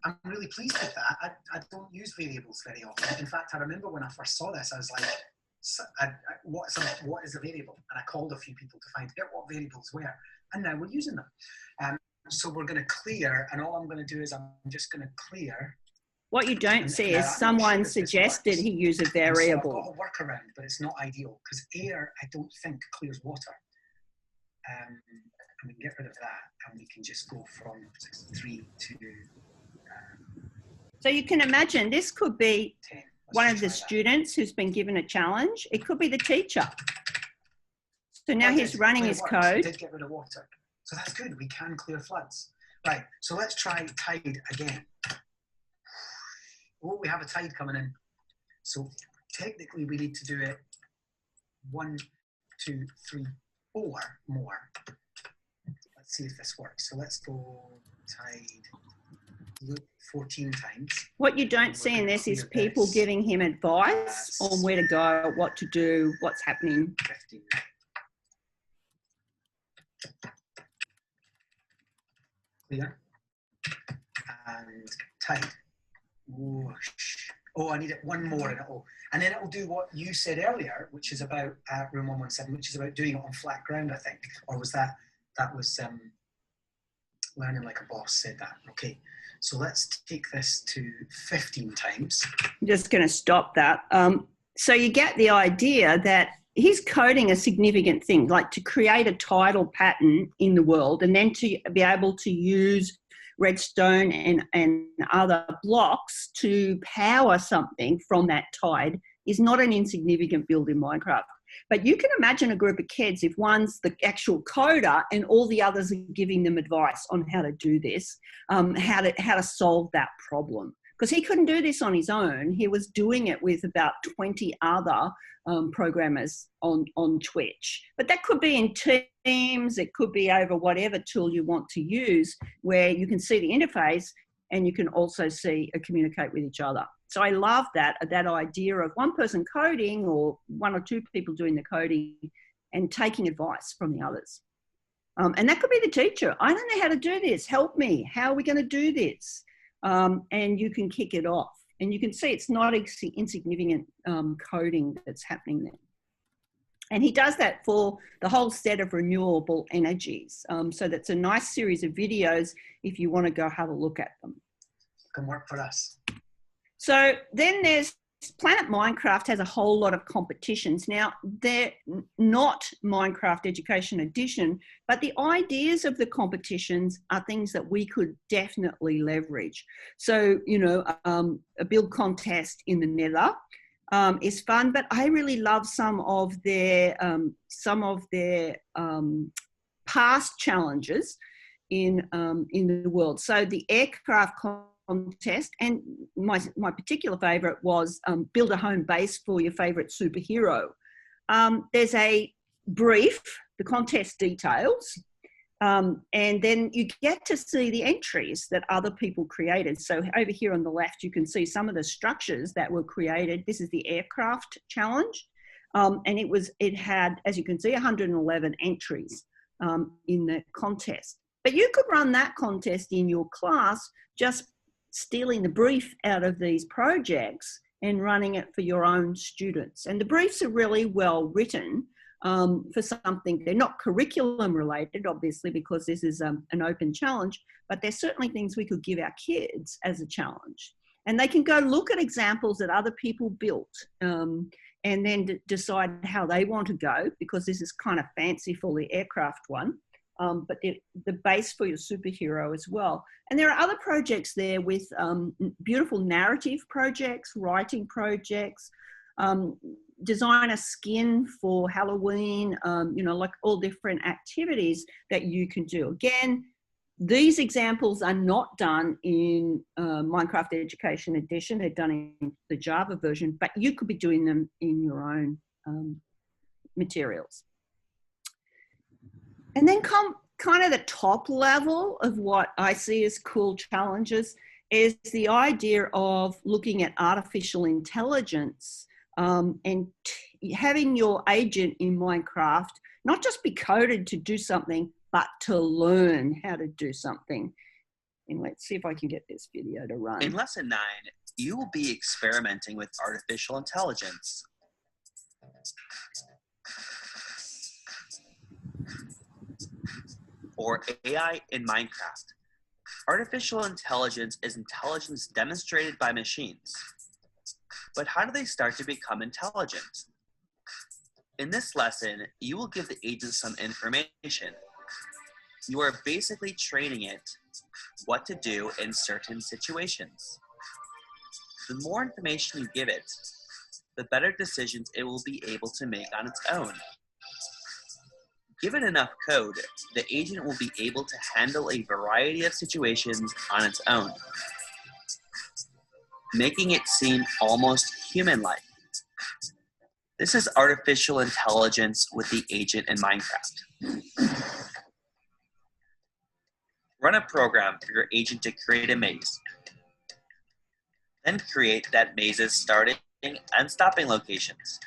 I'm really pleased with that. I don't use variables very often. In fact, I remember when I first saw this, I was like, what is a variable? And I called a few people to find out what variables were. And now we're using them. So we're going to clear, and all I'm going to do is I'm just going to clear What you don't see is someone suggested he use a variable. So I've got a workaround, but it's not ideal because air, I don't think, clears water. And we can get rid of that, and we can just go from 3 to... so you can imagine this could be 10. one of the students who's been given a challenge. It could be the teacher. So now he's running his code. It did get rid of water. So that's good. We can clear floods. Right. So let's try tide again. Oh, we have a tide coming in. So technically we need to do it 1, 2, 3, 4 more. Let's see if this works. So let's go tide loop 14 times. What you don't see in this is people giving him advice on where to go, what to do, what's happening. 15. Clear. And tide. Whoosh. Oh, I need it one more and then it'll do what you said earlier, which is about room 117, which is about doing it on flat ground, I think. Or was that was learning like a boss said that. Okay, so let's take this to 15 times. I'm just going to stop that. So you get the idea that he's coding a significant thing, like to create a tidal pattern in the world and then to be able to use redstone and other blocks to power something from that tide is not an insignificant build in Minecraft. But you can imagine a group of kids, if one's the actual coder and all the others are giving them advice on how to do this, how to solve that problem. Because he couldn't do this on his own. He was doing it with about 20 other programmers on Twitch. But that could be in Teams, it could be over whatever tool you want to use, where you can see the interface and you can also see communicate with each other. So I love that idea of one person coding or 1 or 2 people doing the coding and taking advice from the others. And that could be the teacher. I don't know how to do this. Help me. How are we going to do this? And you can kick it off. And you can see it's not insignificant coding that's happening there. And he does that for the whole set of renewable energies. So that's a nice series of videos if you want to go have a look at them. Can work for us. So then there's Planet Minecraft has a whole lot of competitions. Now, they're not Minecraft Education Edition, but the ideas of the competitions are things that we could definitely leverage. So, you know, a build contest in the Nether is fun, but I really love some of their past challenges in the world. So the aircraft contest, and my particular favourite was build a home base for your favourite superhero. There's a brief, the contest details, and then you get to see the entries that other people created. So over here on the left, you can see some of the structures that were created. This is the aircraft challenge, and it had, as you can see, 111 entries in the contest. But you could run that contest in your class, just stealing the brief out of these projects and running it for your own students. And the briefs are really well written for something. They're not curriculum related, obviously, because this is an open challenge, but they're certainly things we could give our kids as a challenge. And they can go look at examples that other people built and then decide how they want to go, because this is kind of fancy for the aircraft one. But the base for your superhero as well. And there are other projects there with beautiful narrative projects, writing projects, design a skin for Halloween, you know, like all different activities that you can do. Again, these examples are not done in Minecraft Education Edition. They're done in the Java version, but you could be doing them in your own materials. And then kind of the top level of what I see as cool challenges is the idea of looking at artificial intelligence and having your agent in Minecraft not just be coded to do something, but to learn how to do something. And let's see if I can get this video to run. In Lesson 9, you will be experimenting with artificial intelligence. Or AI in Minecraft. Artificial intelligence is intelligence demonstrated by machines. But how do they start to become intelligent? In this lesson, you will give the agent some information. You are basically training it what to do in certain situations. The more information you give it, the better decisions it will be able to make on its own. Given enough code, the agent will be able to handle a variety of situations on its own, making it seem almost human-like. This is artificial intelligence with the agent in Minecraft. Run a program for your agent to create a maze. Then create that maze's starting and stopping locations.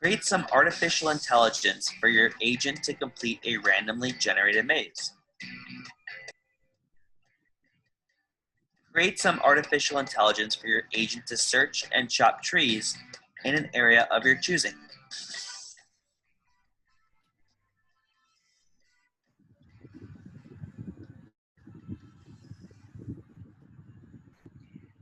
Create some artificial intelligence for your agent to complete a randomly generated maze. Create some artificial intelligence for your agent to search and chop trees in an area of your choosing.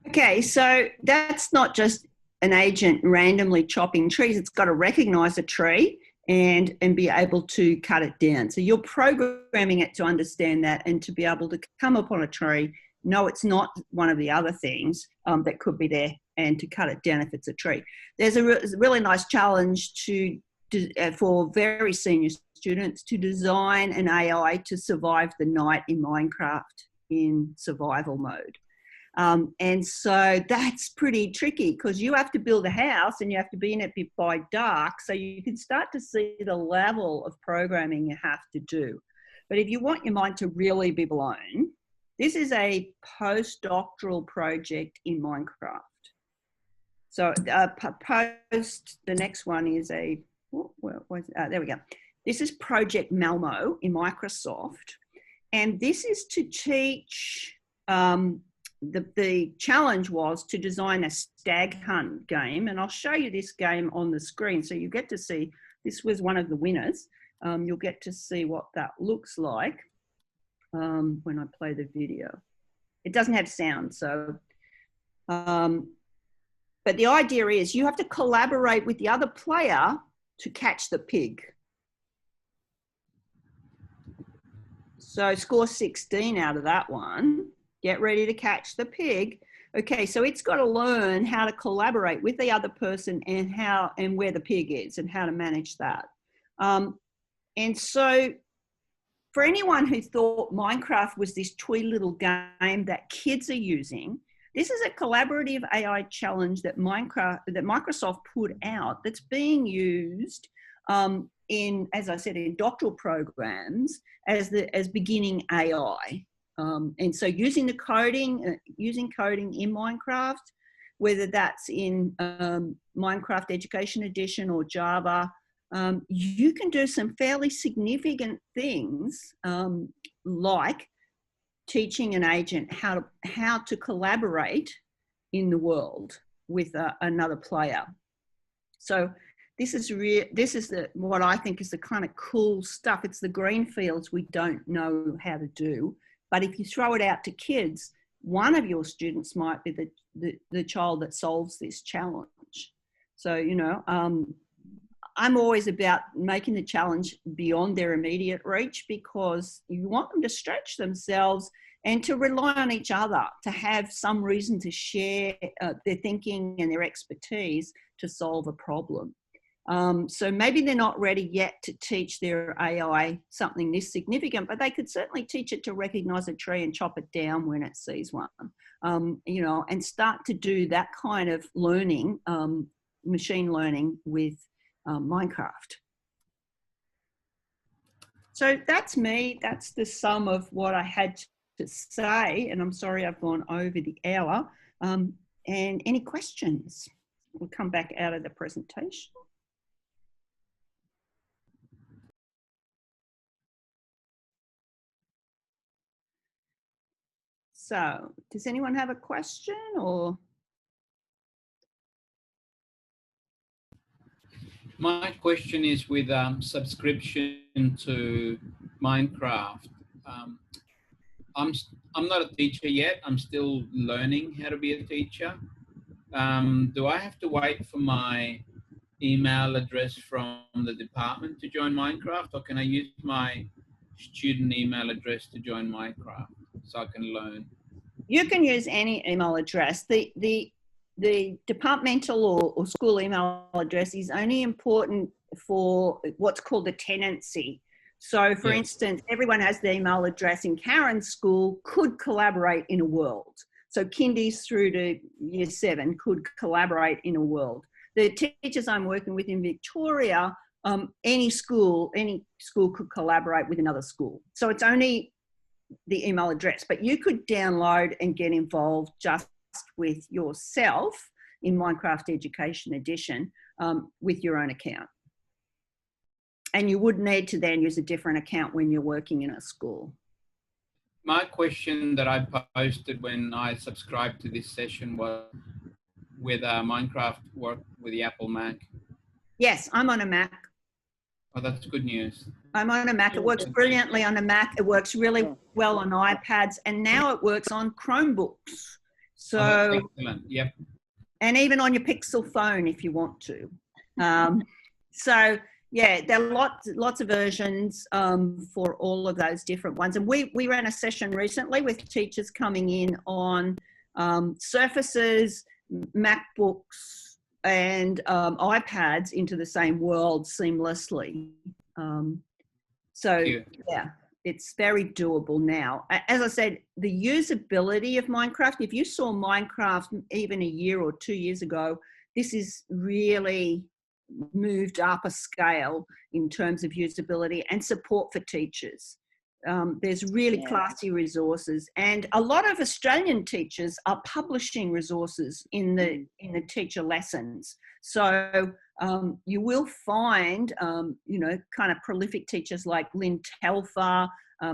Okay, so that's not just an agent randomly chopping trees. It's got to recognize a tree and be able to cut it down. So you're programming it to understand that and to be able to come upon a tree, know it's not one of the other things that could be there, and to cut it down if it's a tree. There's a really nice challenge for very senior students to design an AI to survive the night in Minecraft in survival mode. And so that's pretty tricky because you have to build a house and you have to be in it by dark, so you can start to see the level of programming you have to do. But if you want your mind to really be blown, this is a postdoctoral project in Minecraft. So the next one is there we go. This is Project MALMO in Microsoft. And this is to teach, the challenge was to design a stag hunt game. And I'll show you this game on the screen. So you get to see, this was one of the winners. You'll get to see what that looks like when I play the video. It doesn't have sound, so, but the idea is you have to collaborate with the other player to catch the pig. So score 16 out of that one. Get ready to catch the pig. Okay, so it's got to learn how to collaborate with the other person and where the pig is and how to manage that. And so for anyone who thought Minecraft was this twee little game that kids are using, this is a collaborative AI challenge that Microsoft put out that's being used as I said, in doctoral programs as beginning AI. And so using coding in Minecraft, whether that's in Minecraft Education Edition or Java, you can do some fairly significant things like teaching an agent how to collaborate in the world with another player. So this is what I think is the kind of cool stuff. It's the green fields we don't know how to do. But if you throw it out to kids, one of your students might be the child that solves this challenge. So, you know, I'm always about making the challenge beyond their immediate reach, because you want them to stretch themselves and to rely on each other, to have some reason to share their thinking and their expertise to solve a problem. So maybe they're not ready yet to teach their AI something this significant, but they could certainly teach it to recognize a tree and chop it down when it sees one, you know, and start to do that kind of learning, machine learning with Minecraft. So that's me. That's the sum of what I had to say, and I'm sorry I've gone over the hour. And any questions? We'll come back out of the presentation. So, does anyone have a question or? My question is with subscription to Minecraft. I'm not a teacher yet. I'm still learning how to be a teacher. Do I have to wait for my email address from the department to join Minecraft, or can I use my student email address to join Minecraft so I can learn? You can use any email address. The departmental or school email address is only important for what's called a tenancy. So for instance, everyone has the email address in Karen's school could collaborate in a world. So kindies through to year 7 could collaborate in a world. The teachers I'm working with in Victoria, any school could collaborate with another school. So it's only the email address, but you could download and get involved just with yourself in Minecraft Education Edition with your own account. And you would need to then use a different account when you're working in a school. My question that I posted when I subscribed to this session was with Minecraft work with the Apple Mac. Yes, I'm on a Mac. Oh, that's good news. I'm on a Mac. It works brilliantly on a Mac. It works really well on iPads, and now it works on Chromebooks. So, excellent. Yep. And even on your Pixel phone if you want to. So yeah, there are lots of versions for all of those different ones. And we ran a session recently with teachers coming in on Surfaces, MacBooks, and iPads into the same world seamlessly. So yeah, it's very doable now. As I said, the usability of Minecraft, if you saw Minecraft even a year or 2 years ago, this is really moved up a scale in terms of usability and support for teachers. There's really classy resources, and a lot of Australian teachers are publishing resources in the teacher lessons. So you will find, you know, kind of prolific teachers like Lynn Telfer,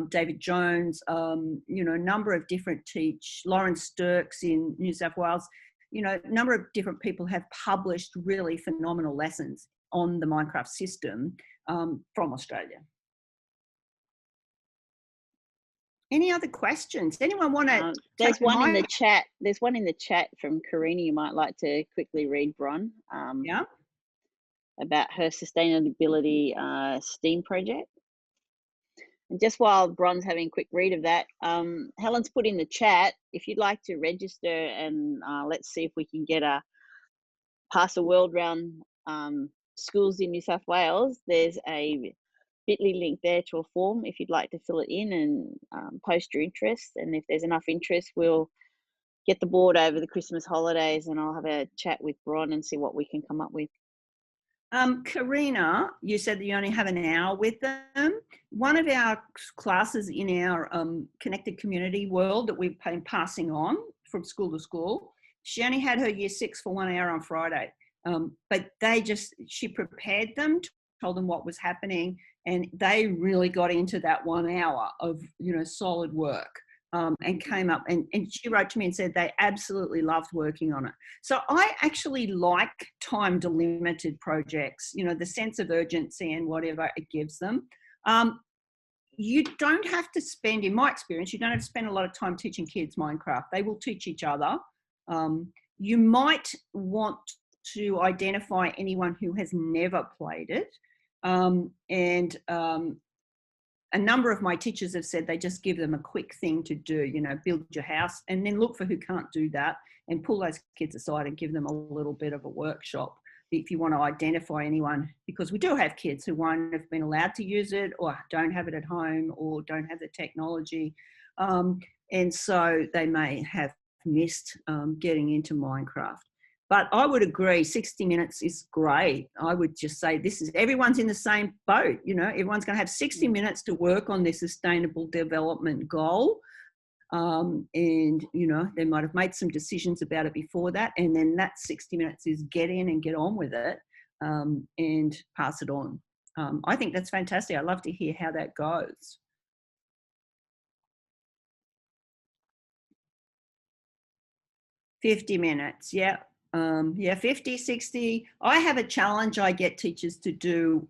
David Jones, you know, a number of different Lauren Sturks in New South Wales. You know, a number of different people have published really phenomenal lessons on the Minecraft system from Australia. Any other questions? Anyone want to? There's one in the chat. There's one in the chat from Karina. You might like to quickly read, Bron. Yeah. About her sustainability STEAM project. And just while Bron's having a quick read of that, Helen's put in the chat, if you'd like to register and let's see if we can get a pass a world round schools in New South Wales, there's a bit.ly link there to a form if you'd like to fill it in and post your interest. And if there's enough interest, we'll get the board over the Christmas holidays and I'll have a chat with Bron and see what we can come up with. Karina, you said that you only have an hour with them. One of our classes in our connected community world that we've been passing on from school to school, she only had her year 6 for 1 hour on Friday. But she prepared them, told them what was happening, and they really got into that 1 hour of, you know, solid work. And came up and she wrote to me and said they absolutely loved working on it. So I actually like time delimited projects, you know, the sense of urgency and whatever it gives them. You don't have to spend, in my experience, you don't have to spend a lot of time teaching kids Minecraft. They will teach each other. You might want to identify anyone who has never played it. A number of my teachers have said they just give them a quick thing to do, you know, build your house, and then look for who can't do that and pull those kids aside and give them a little bit of a workshop if you want to identify anyone, because we do have kids who won't have been allowed to use it or don't have it at home or don't have the technology. And so they may have missed getting into Minecraft. But I would agree, 60 minutes is great. I would just say everyone's in the same boat. You know, everyone's going to have 60 minutes to work on their sustainable development goal. And, you know, they might have made some decisions about it before that. And then that 60 minutes is get in and get on with it and pass it on. I think that's fantastic. I'd love to hear how that goes. $50 minutes, yeah. 50, 60. I have a challenge I get teachers to do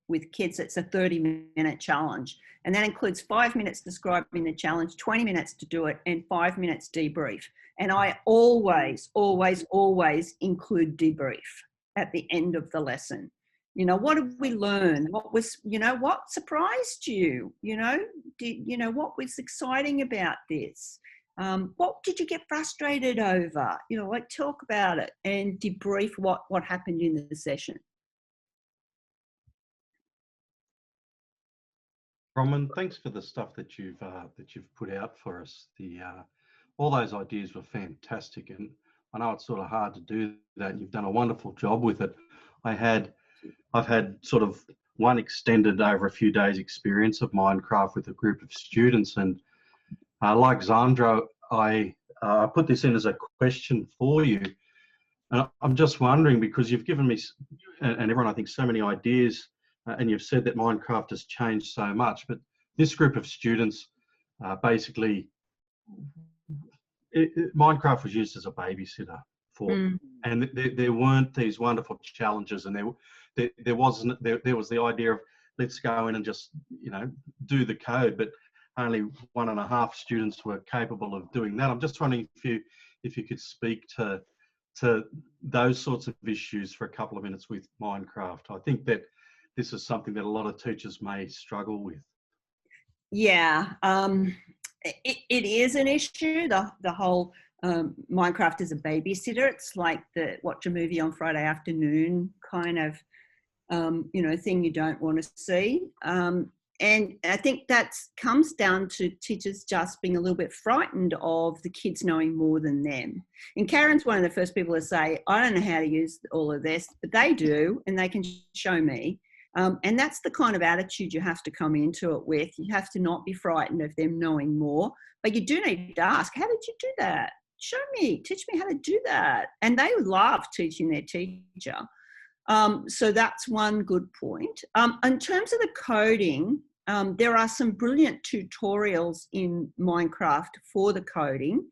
with kids. It's a 30-minute challenge. And that includes 5 minutes describing the challenge, 20 minutes to do it, and 5 minutes debrief. And I always, always, always include debrief at the end of the lesson. You know, what did we learn? What was, you know, what surprised you? You know, what was exciting about this? What did you get frustrated over? You know, like talk about it and debrief what happened in the session. Bron, thanks for the stuff that you've put out for us. All those ideas were fantastic, and I know it's sort of hard to do that. You've done a wonderful job with it. I've had sort of one extended over a few days experience of Minecraft with a group of students, and like Zandra, I put this in as a question for you, and I'm just wondering, because you've given me and everyone, I think, so many ideas, and you've said that Minecraft has changed so much, but this group of students basically, Minecraft was used as a babysitter for, and there weren't these wonderful challenges, and there was the idea of let's go in and just, you know, do the code, but only 1.5 students were capable of doing that. I'm just wondering if you could speak to those sorts of issues for a couple of minutes with Minecraft. I think that this is something that a lot of teachers may struggle with. Yeah, it is an issue. The whole Minecraft as a babysitter. It's like the watch a movie on Friday afternoon kind of you know, thing you don't want to see. And I think that comes down to teachers just being a little bit frightened of the kids knowing more than them. And Karen's one of the first people to say, I don't know how to use all of this, but they do, and they can show me. And that's the kind of attitude you have to come into it with. You have to not be frightened of them knowing more, but you do need to ask, how did you do that? Show me, teach me how to do that. And they love teaching their teacher. So that's one good point. In terms of the coding, there are some brilliant tutorials in Minecraft for the coding.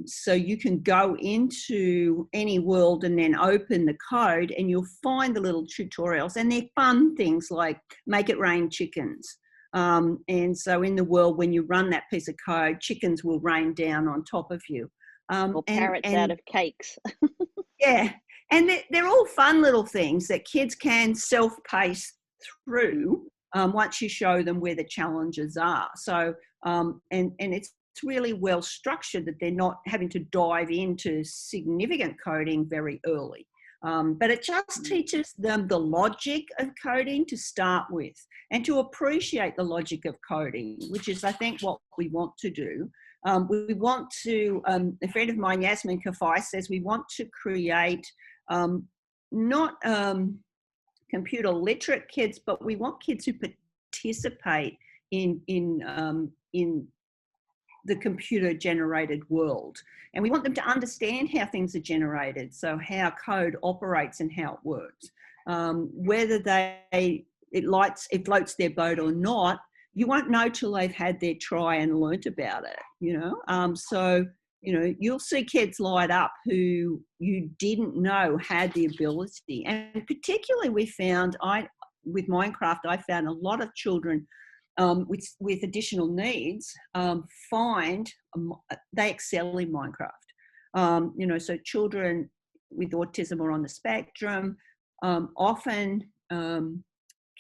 So you can go into any world and then open the code and you'll find the little tutorials, and they're fun things like make it rain chickens. And so in the world, when you run that piece of code, chickens will rain down on top of you. Or parrots out of cakes. Yeah. And they're all fun little things that kids can self-pace through once you show them where the challenges are. So, and it's really well structured that they're not having to dive into significant coding very early. But it just teaches them the logic of coding to start with, and to appreciate the logic of coding, which is, I think, what we want to do. We want to, a friend of mine, Yasmin Kafai, says we want to create not computer literate kids, but we want kids who participate in the computer generated world. And we want them to understand how things are generated, so how code operates and how it works. Whether it floats their boat or not, you won't know till they've had their try and learnt about it, you know. So, you know, you'll see kids light up who you didn't know had the ability. And particularly we found, with Minecraft, I found a lot of children with additional needs find they excel in Minecraft. You know, so children with autism or on the spectrum often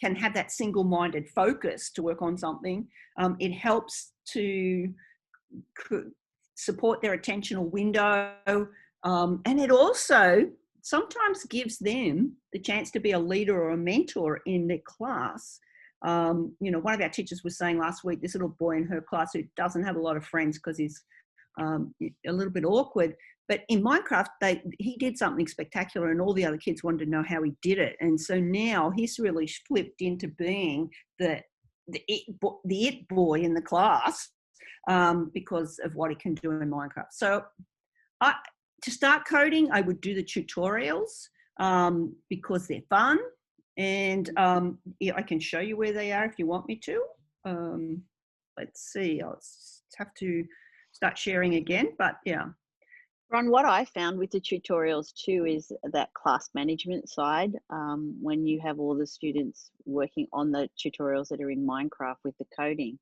can have that single-minded focus to work on something. It helps to support their attentional window, and it also sometimes gives them the chance to be a leader or a mentor in their class. You know, one of our teachers was saying last week, this little boy in her class who doesn't have a lot of friends because he's a little bit awkward, but in Minecraft, he did something spectacular and all the other kids wanted to know how he did it. And so now he's really flipped into being the it boy in the class because of what he can do in Minecraft. So to start coding, I would do the tutorials because they're fun. And yeah, I can show you where they are if you want me to. Let's see, I'll have to start sharing again, but yeah. Ron, what I found with the tutorials too is that class management side. When you have all the students working on the tutorials that are in Minecraft with the coding,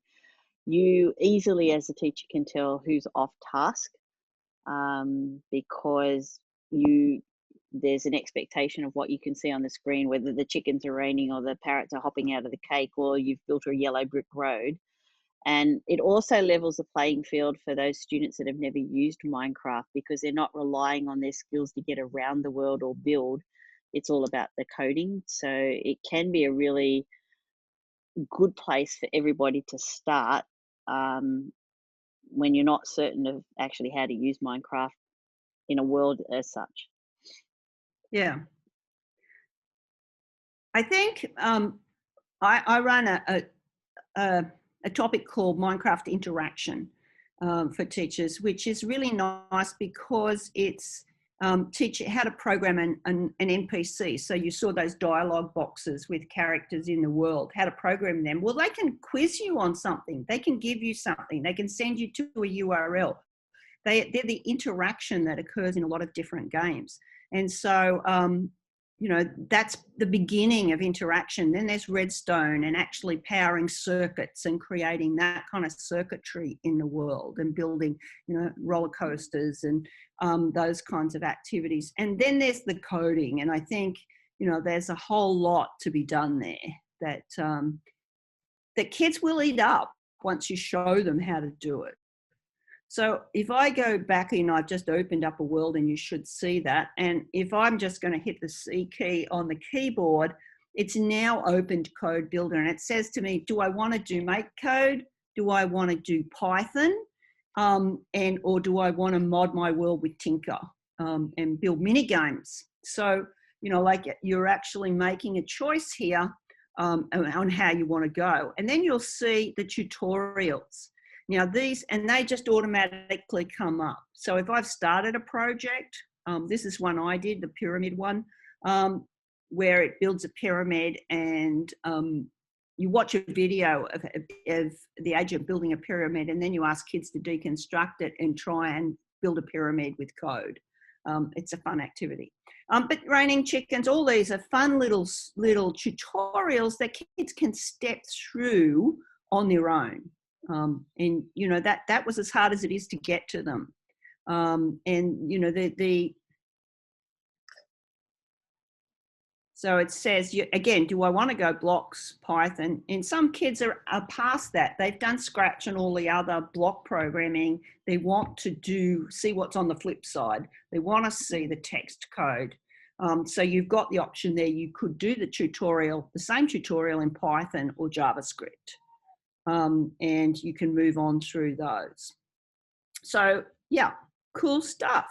you easily as a teacher can tell who's off task, because there's an expectation of what you can see on the screen, whether the chickens are raining or the parrots are hopping out of the cake or you've built a yellow brick road. And it also levels the playing field for those students that have never used Minecraft, because they're not relying on their skills to get around the world or build. It's all about the coding. So it can be a really good place for everybody to start, when you're not certain of actually how to use Minecraft in a world as such. Yeah. I think I run a topic called Minecraft interaction for teachers, which is really nice because it's teaching how to program an NPC. So you saw those dialogue boxes with characters in the world, how to program them. Well, they can quiz you on something. They can give you something. They can send you to a URL. They're the interaction that occurs in a lot of different games. And so, you know, that's the beginning of interaction. Then there's redstone and actually powering circuits and creating that kind of circuitry in the world and building, you know, roller coasters and those kinds of activities. And then there's the coding. And I think, you know, there's a whole lot to be done there that kids will eat up once you show them how to do it. So if I go back in, I've just opened up a world and you should see that. And if I'm just going to hit the C key on the keyboard, it's now opened Code Builder. And it says to me, do I want to do make code? Do I want to do Python? Or do I want to mod my world with Tinker and build mini games? So, you know, like you're actually making a choice here on how you want to go. And then you'll see the tutorials. Now these, and they just automatically come up. So if I've started a project, this is one I did, the pyramid one, where it builds a pyramid and you watch a video of the agent building a pyramid, and then you ask kids to deconstruct it and try and build a pyramid with code. It's a fun activity. But raining chickens, all these are fun little tutorials that kids can step through on their own. And you know, that was as hard as it is to get to them. And you know, so it says, again, do I want to go blocks, Python? And some kids are past that. They've done Scratch and all the other block programming. They want to see what's on the flip side. They want to see the text code. So you've got the option there. You could do the same tutorial in Python or JavaScript. And you can move on through those. So yeah, cool stuff.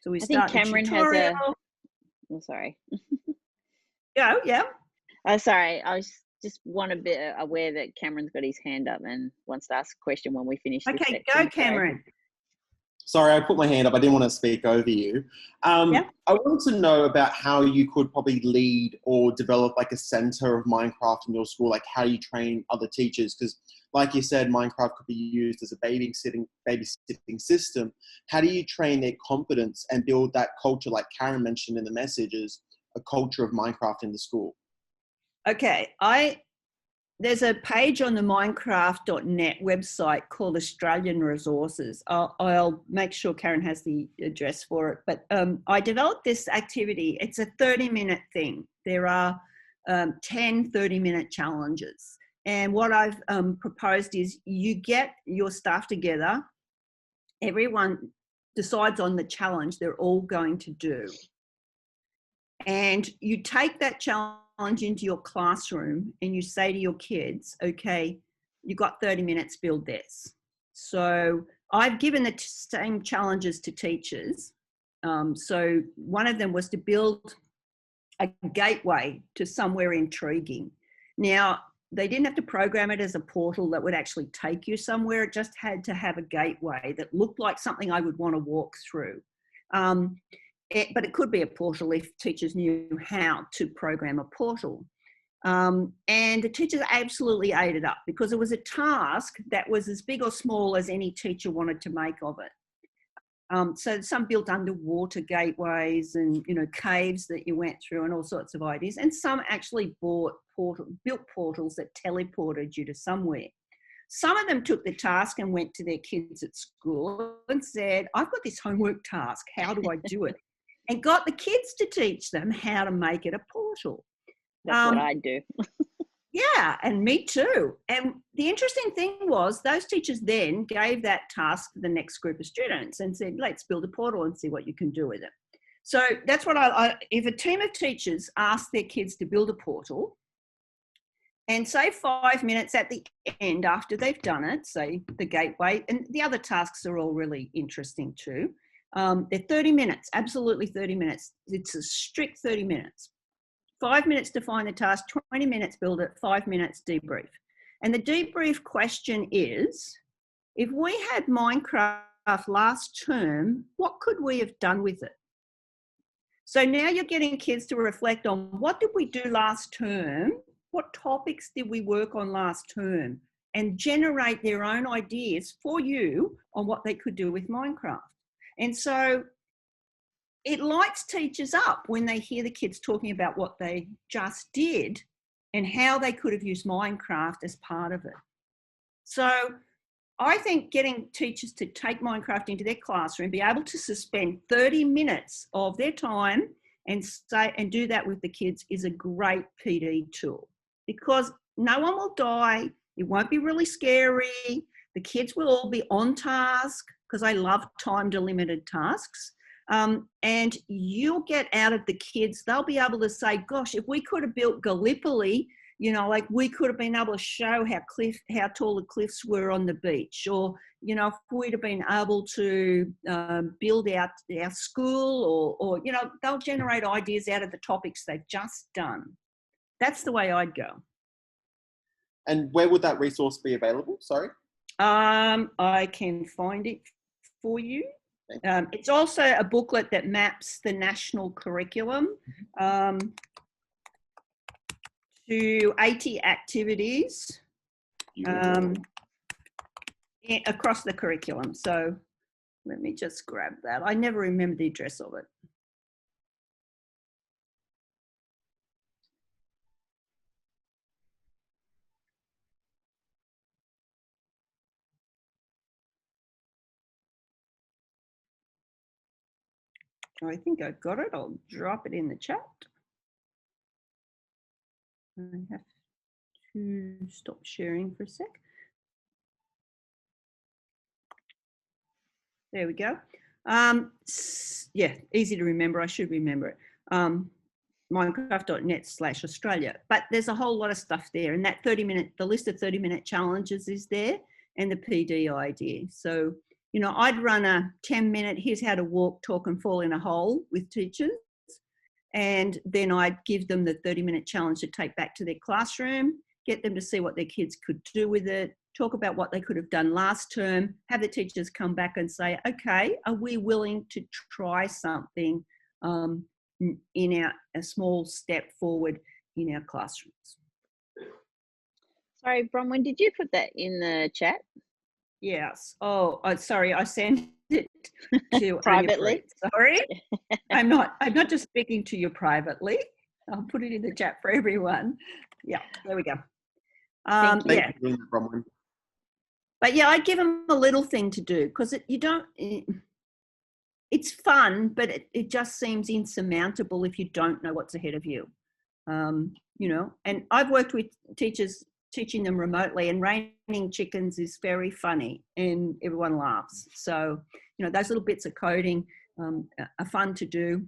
So we start the tutorial. Oh, sorry. Yeah. Oh, sorry. I just want to be aware that Cameron's got his hand up and wants to ask a question when we finish. Okay, go Cameron. Sorry, I put my hand up. I didn't want to speak over you. I wanted to know about how you could probably lead or develop like a center of Minecraft in your school, like how you train other teachers. Because like you said, Minecraft could be used as a babysitting system. How do you train their confidence and build that culture, like Karen mentioned in the messages, a culture of Minecraft in the school? Okay, there's a page on the Minecraft.net website called Australian Resources. I'll make sure Karen has the address for it. But I developed this activity. It's a 30-minute thing. There are 10 30-minute challenges. And what I've proposed is you get your staff together. Everyone decides on the challenge they're all going to do. And you take that challenge into your classroom and you say to your kids, okay, you've got 30 minutes, build this. So I've given the same challenges to teachers. So one of them was to build a gateway to somewhere intriguing. Now, they didn't have to program it as a portal that would actually take you somewhere. It just had to have a gateway that looked like something I would want to walk through. But it could be a portal if teachers knew how to program a portal. And the teachers absolutely ate it up because it was a task that was as big or small as any teacher wanted to make of it. So some built underwater gateways and, you know, caves that you went through and all sorts of ideas. And some actually built portals that teleported you to somewhere. Some of them took the task and went to their kids at school and said, I've got this homework task. How do I do it? And got the kids to teach them how to make it a portal. That's what I do. Yeah, and me too. And the interesting thing was those teachers then gave that task to the next group of students and said, let's build a portal and see what you can do with it. So that's what if a team of teachers ask their kids to build a portal and say 5 minutes at the end after they've done it, say the gateway, and the other tasks are all really interesting too. They're 30 minutes, absolutely 30 minutes. It's a strict 30 minutes. 5 minutes to find the task, 20 minutes build it, 5 minutes debrief. And the debrief question is, if we had Minecraft last term, what could we have done with it? So now you're getting kids to reflect on what did we do last term? What topics did we work on last term? And generate their own ideas for you on what they could do with Minecraft. And so it lights teachers up when they hear the kids talking about what they just did and how they could have used Minecraft as part of it. So I think getting teachers to take Minecraft into their classroom, be able to suspend 30 minutes of their time and do that with the kids is a great PD tool, because no one will die. It won't be really scary. The kids will all be on task, because I love time delimited tasks. And you'll get out of the kids, they'll be able to say, gosh, if we could have built Gallipoli, you know, like we could have been able to show how tall the cliffs were on the beach, or, you know, if we'd have been able to build out our school, or, you know, they'll generate ideas out of the topics they've just done. That's the way I'd go. And where would that resource be available? Sorry. I can find it for you. It's also a booklet that maps the national curriculum to 80 activities across the curriculum. So let me just grab that. I never remember the address of it. I think I've got it. I'll drop it in the chat. I have to stop sharing for a sec. There we go. Yeah, easy to remember. I should remember it. Minecraft.net/Australia. But there's a whole lot of stuff there. And that the list of 30-minute challenges is there, and the PD idea. So, you know, I'd run a 10-minute, here's how to walk, talk and fall in a hole with teachers. And then I'd give them the 30-minute challenge to take back to their classroom, get them to see what their kids could do with it, talk about what they could have done last term, have the teachers come back and say, okay, are we willing to try something in a small step forward in our classrooms? Sorry, Bronwyn, did you put that in the chat? Yes. Oh, sorry, I sent it to privately. Sorry, I'm not just speaking to you privately. I'll put it in the chat for everyone. Yeah, there we go. Yeah. But yeah, I give them a little thing to do, because it's fun, but it just seems insurmountable if you don't know what's ahead of you. You know, and I've worked with teachers teaching them remotely, and raining chickens is very funny and everyone laughs. So, you know, those little bits of coding are fun to do.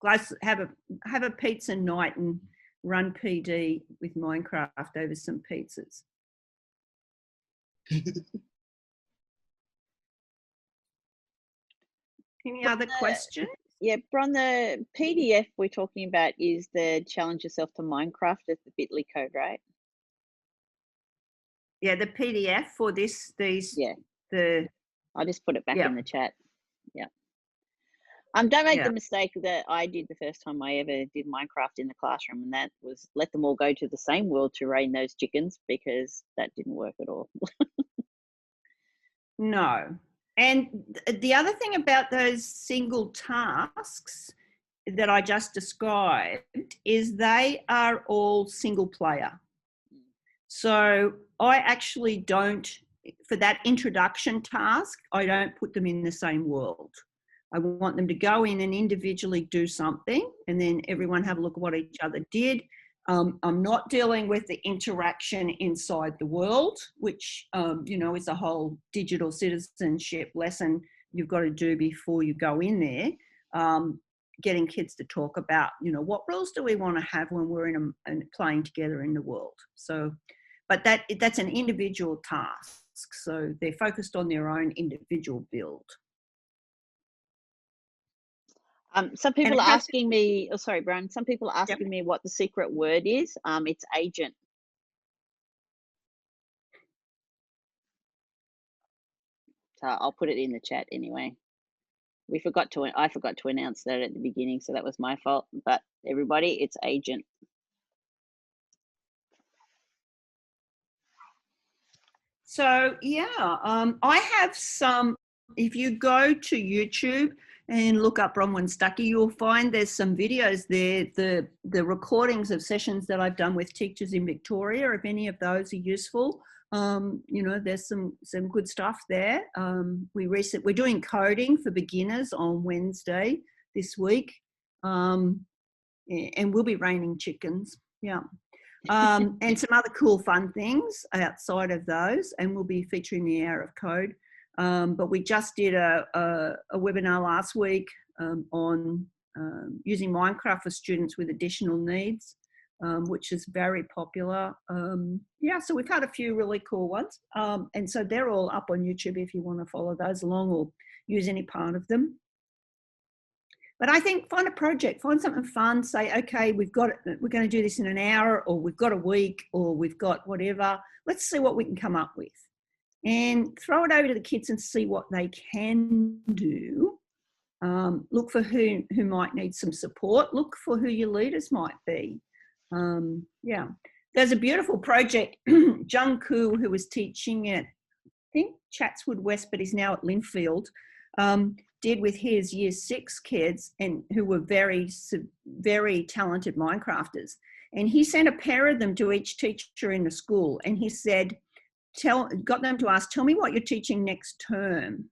Guys, have a pizza night and run PD with Minecraft over some pizzas. Any other questions? Yeah, Bron, the PDF we're talking about is the challenge yourself to Minecraft at the bit.ly code, right? Yeah, the PDF for these. Yeah. I'll just put it back in the chat. Yeah. Don't make the mistake that I did the first time I ever did Minecraft in the classroom, and that was let them all go to the same world to rain those chickens, because that didn't work at all. No. And the other thing about those single tasks that I just described is they are all single player. So I actually don't, for that introduction task, I don't put them in the same world. I want them to go in and individually do something and then everyone have a look at what each other did. I'm not dealing with the interaction inside the world, which, you know, is a whole digital citizenship lesson you've got to do before you go in there. Getting kids to talk about, you know, what roles do we want to have when we're playing together in the world. So, but that's an individual task. So they're focused on their own individual build. Some people are asking me, oh, sorry, Bron, some people are asking me what the secret word is. It's agent. So I'll put it in the chat anyway. I forgot to announce that at the beginning, so that was my fault. But everybody, it's agent. So yeah, I have some, if you go to YouTube and look up Bron Stuckey, you'll find there's some videos there, the recordings of sessions that I've done with teachers in Victoria, if any of those are useful. You know, there's some good stuff there. We're doing coding for beginners on Wednesday this week, and we'll be raining chickens, yeah. And some other cool fun things outside of those, and we'll be featuring the Hour of Code. But we just did a webinar last week on using Minecraft for students with additional needs, which is very popular. Yeah, so we've had a few really cool ones. And so they're all up on YouTube if you want to follow those along or use any part of them. But I think find a project, find something fun, say, okay, we're going to do this in an hour, or we've got a week, or we've got whatever. Let's see what we can come up with. And throw it over to the kids and see what they can do. Look for who might need some support. Look for who your leaders might be. Yeah. There's a beautiful project, Jung Koo, who was teaching at, I think, Chatswood West, but he's now at Linfield, did with his year 6 kids, and who were very, very talented Minecrafters. And he sent a pair of them to each teacher in the school. And he said, got them to ask, tell me what you're teaching next term.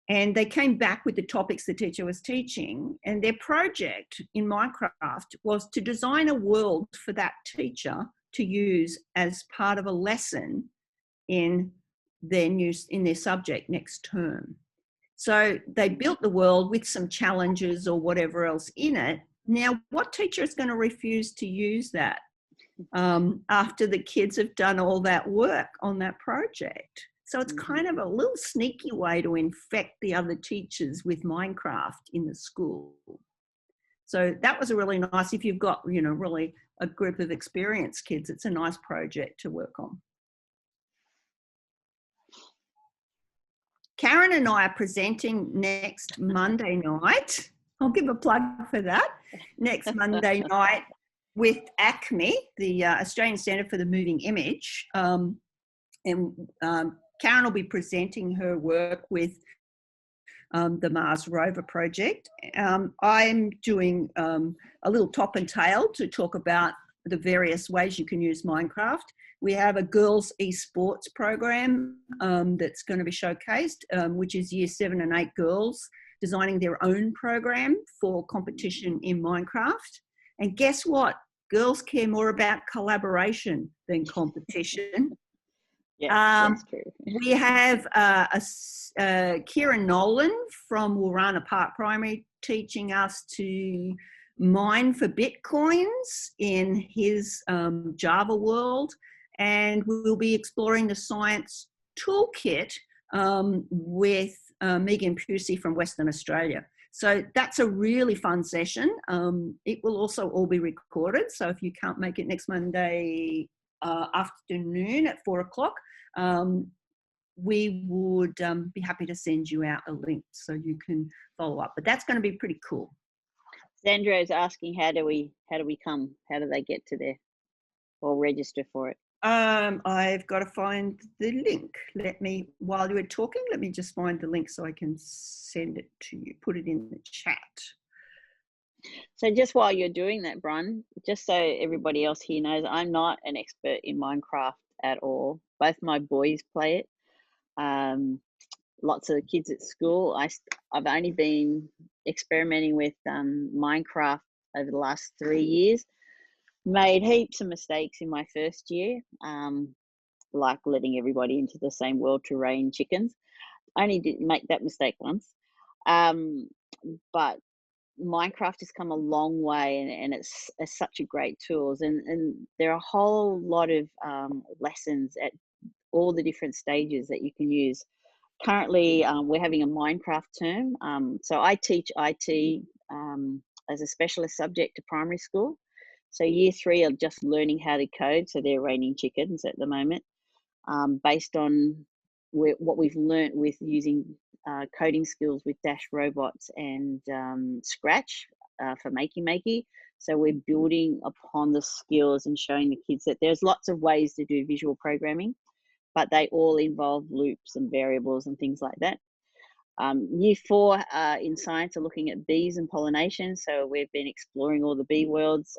And they came back with the topics the teacher was teaching. And their project in Minecraft was to design a world for that teacher to use as part of a lesson in their subject next term. So they built the world with some challenges or whatever else in it. Now, what teacher is going to refuse to use that after the kids have done all that work on that project? So it's kind of a little sneaky way to infect the other teachers with Minecraft in the school. So that was a really nice, if you've got, you know, really a group of experienced kids, it's a nice project to work on. Karen and I are presenting next Monday night. I'll give a plug for that. Next Monday night with ACME, the Australian Centre for the Moving Image. And Karen will be presenting her work with the Mars Rover project. I'm doing a little top and tail to talk about the various ways you can use Minecraft. We have a girls esports program that's going to be showcased, which is year 7 and 8 girls designing their own program for competition in Minecraft. And guess what? Girls care more about collaboration than competition. Yeah, that's true. We have Kieran Nolan from Warana Park Primary teaching us to mine for Bitcoins in his Java world. And we'll be exploring the science toolkit with Megan Pusey from Western Australia. So that's a really fun session. It will also all be recorded. So if you can't make it next Monday afternoon at 4 o'clock, we would be happy to send you out a link so you can follow up. But that's going to be pretty cool. Sandra is asking, how do we come? How do they get to there or register for it? I've got to find the link. While you were talking, let me just find the link so I can send it to you, put it in the chat. So just while you're doing that, Bron, just so everybody else here knows, I'm not an expert in Minecraft at all. Both my boys play it. Lots of the kids at school. I've only been experimenting with Minecraft over the last 3 years. Made heaps of mistakes in my first year, like letting everybody into the same world to rain chickens. I only did make that mistake once. But Minecraft has come a long way, and it's such a great tool. And there are a whole lot of lessons at all the different stages that you can use. Currently, we're having a Minecraft term. So I teach IT as a specialist subject to primary school. So year 3 are just learning how to code. So they're raining chickens at the moment, based on what we've learnt with using coding skills with Dash Robots and Scratch for Makey. So we're building upon the skills and showing the kids that there's lots of ways to do visual programming, but they all involve loops and variables and things like that. Year 4 in science are looking at bees and pollination. So we've been exploring all the bee worlds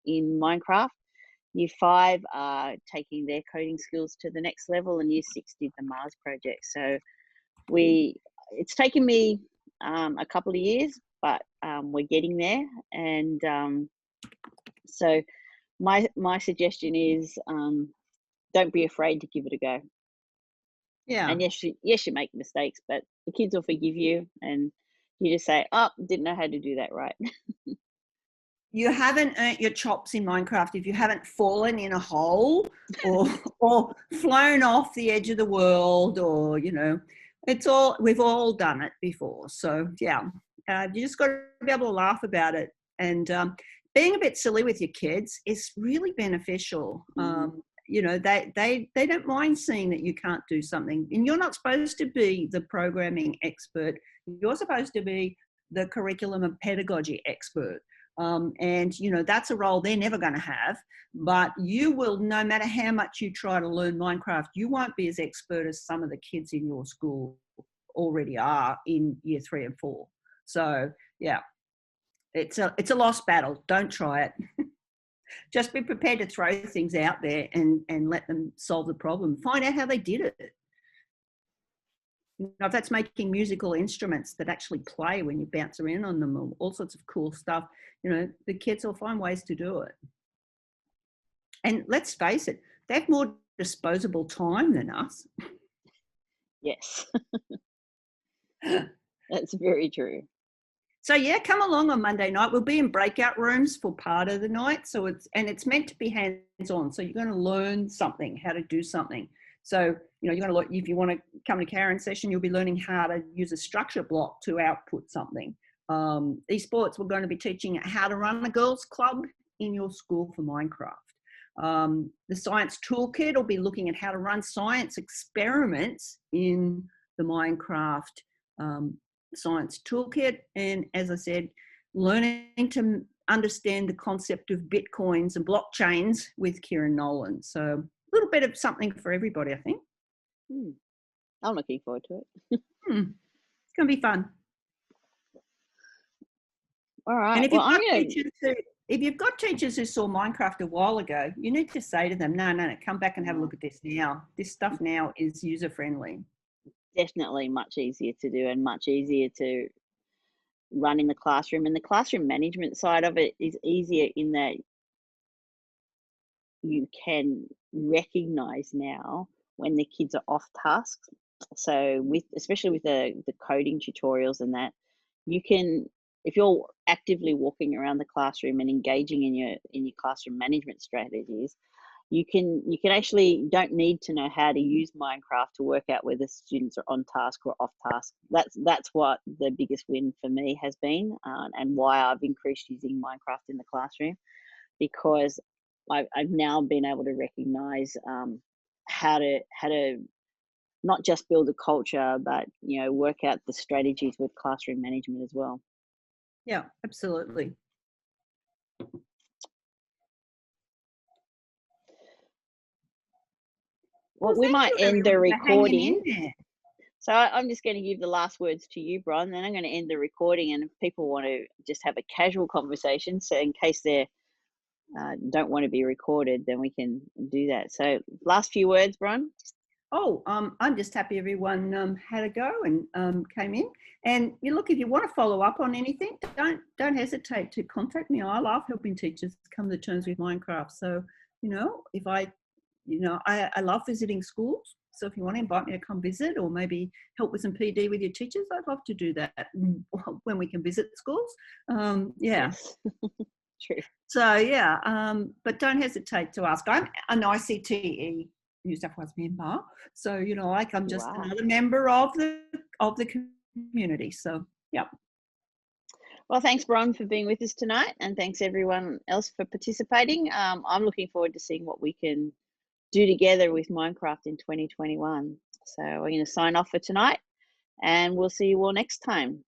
in Minecraft. Year 5 are taking their coding skills to the next level, and Year 6 did the Mars project. So it's taken me a couple of years, but we're getting there. And so my suggestion is don't be afraid to give it a go. Yeah. And yes, you make mistakes, but the kids will forgive you, and you just say, "Oh, didn't know how to do that right." You haven't earned your chops in Minecraft if you haven't fallen in a hole or flown off the edge of the world, or we've all done it before. So yeah, you just got to be able to laugh about it, and being a bit silly with your kids is really beneficial. They don't mind seeing that you can't do something, and you're not supposed to be the programming expert. You're supposed to be the curriculum and pedagogy expert. And that's a role they're never going to have, but you will, no matter how much you try to learn Minecraft, you won't be as expert as some of the kids in your school already are in year 3 and 4. So yeah, it's a lost battle. Don't try it. Just be prepared to throw things out there and let them solve the problem. Find out how they did it. If that's making musical instruments that actually play when you bounce around on them, or all sorts of cool stuff, the kids will find ways to do it. And let's face it, they have more disposable time than us. Yes, that's very true. So yeah, come along on Monday night. We'll be in breakout rooms for part of the night. So it's meant to be hands-on. So you're going to learn something, how to do something. So, you're going to look, if you want to come to Karen's session, you'll be learning how to use a structure block to output something. Esports, we're going to be teaching how to run a girls' club in your school for Minecraft. The science toolkit will be looking at how to run science experiments in the Minecraft science toolkit. And as I said, learning to understand the concept of bitcoins and blockchains with Kieran Nolan. So a little bit of something for everybody, I think. I'm looking forward to it. It's going to be fun. All right. And if you've got teachers who saw Minecraft a while ago, you need to say to them, no, come back and have a look at this now. This stuff now is user-friendly. Definitely much easier to do and much easier to run in the classroom. And the classroom management side of it is easier in that you can recognize now when the kids are off task. So especially with the coding tutorials and that, you can, if you're actively walking around the classroom and engaging in your classroom management strategies, you can actually don't need to know how to use Minecraft to work out whether students are on task or off task. That's what the biggest win for me has been, and why I've increased using Minecraft in the classroom, because I've now been able to recognize how to not just build a culture, but work out the strategies with classroom management as well. Yeah, absolutely. Well, we thank might you, end the everyone, for hanging in recording. there. So I'm just going to give the last words to you, Bron, then I'm going to end the recording. And if people want to just have a casual conversation, so in case they don't want to be recorded, then we can do that. So last few words, Bron. Oh, I'm just happy everyone had a go and came in. And you look, if you want to follow up on anything, don't hesitate to contact me. I love helping teachers come to terms with Minecraft. So, you know, if I love visiting schools. So if you want to invite me to come visit or maybe help with some PD with your teachers, I'd love to do that when we can visit schools. Yeah. Yes. True. So yeah, but don't hesitate to ask. I'm an ICTE New South Wales member, so you know, like I'm just another member of the community. So yeah. Well, thanks, Bron, for being with us tonight, and thanks everyone else for participating. I'm looking forward to seeing what we can do together with Minecraft in 2021. So we're going to sign off for tonight, and we'll see you all next time.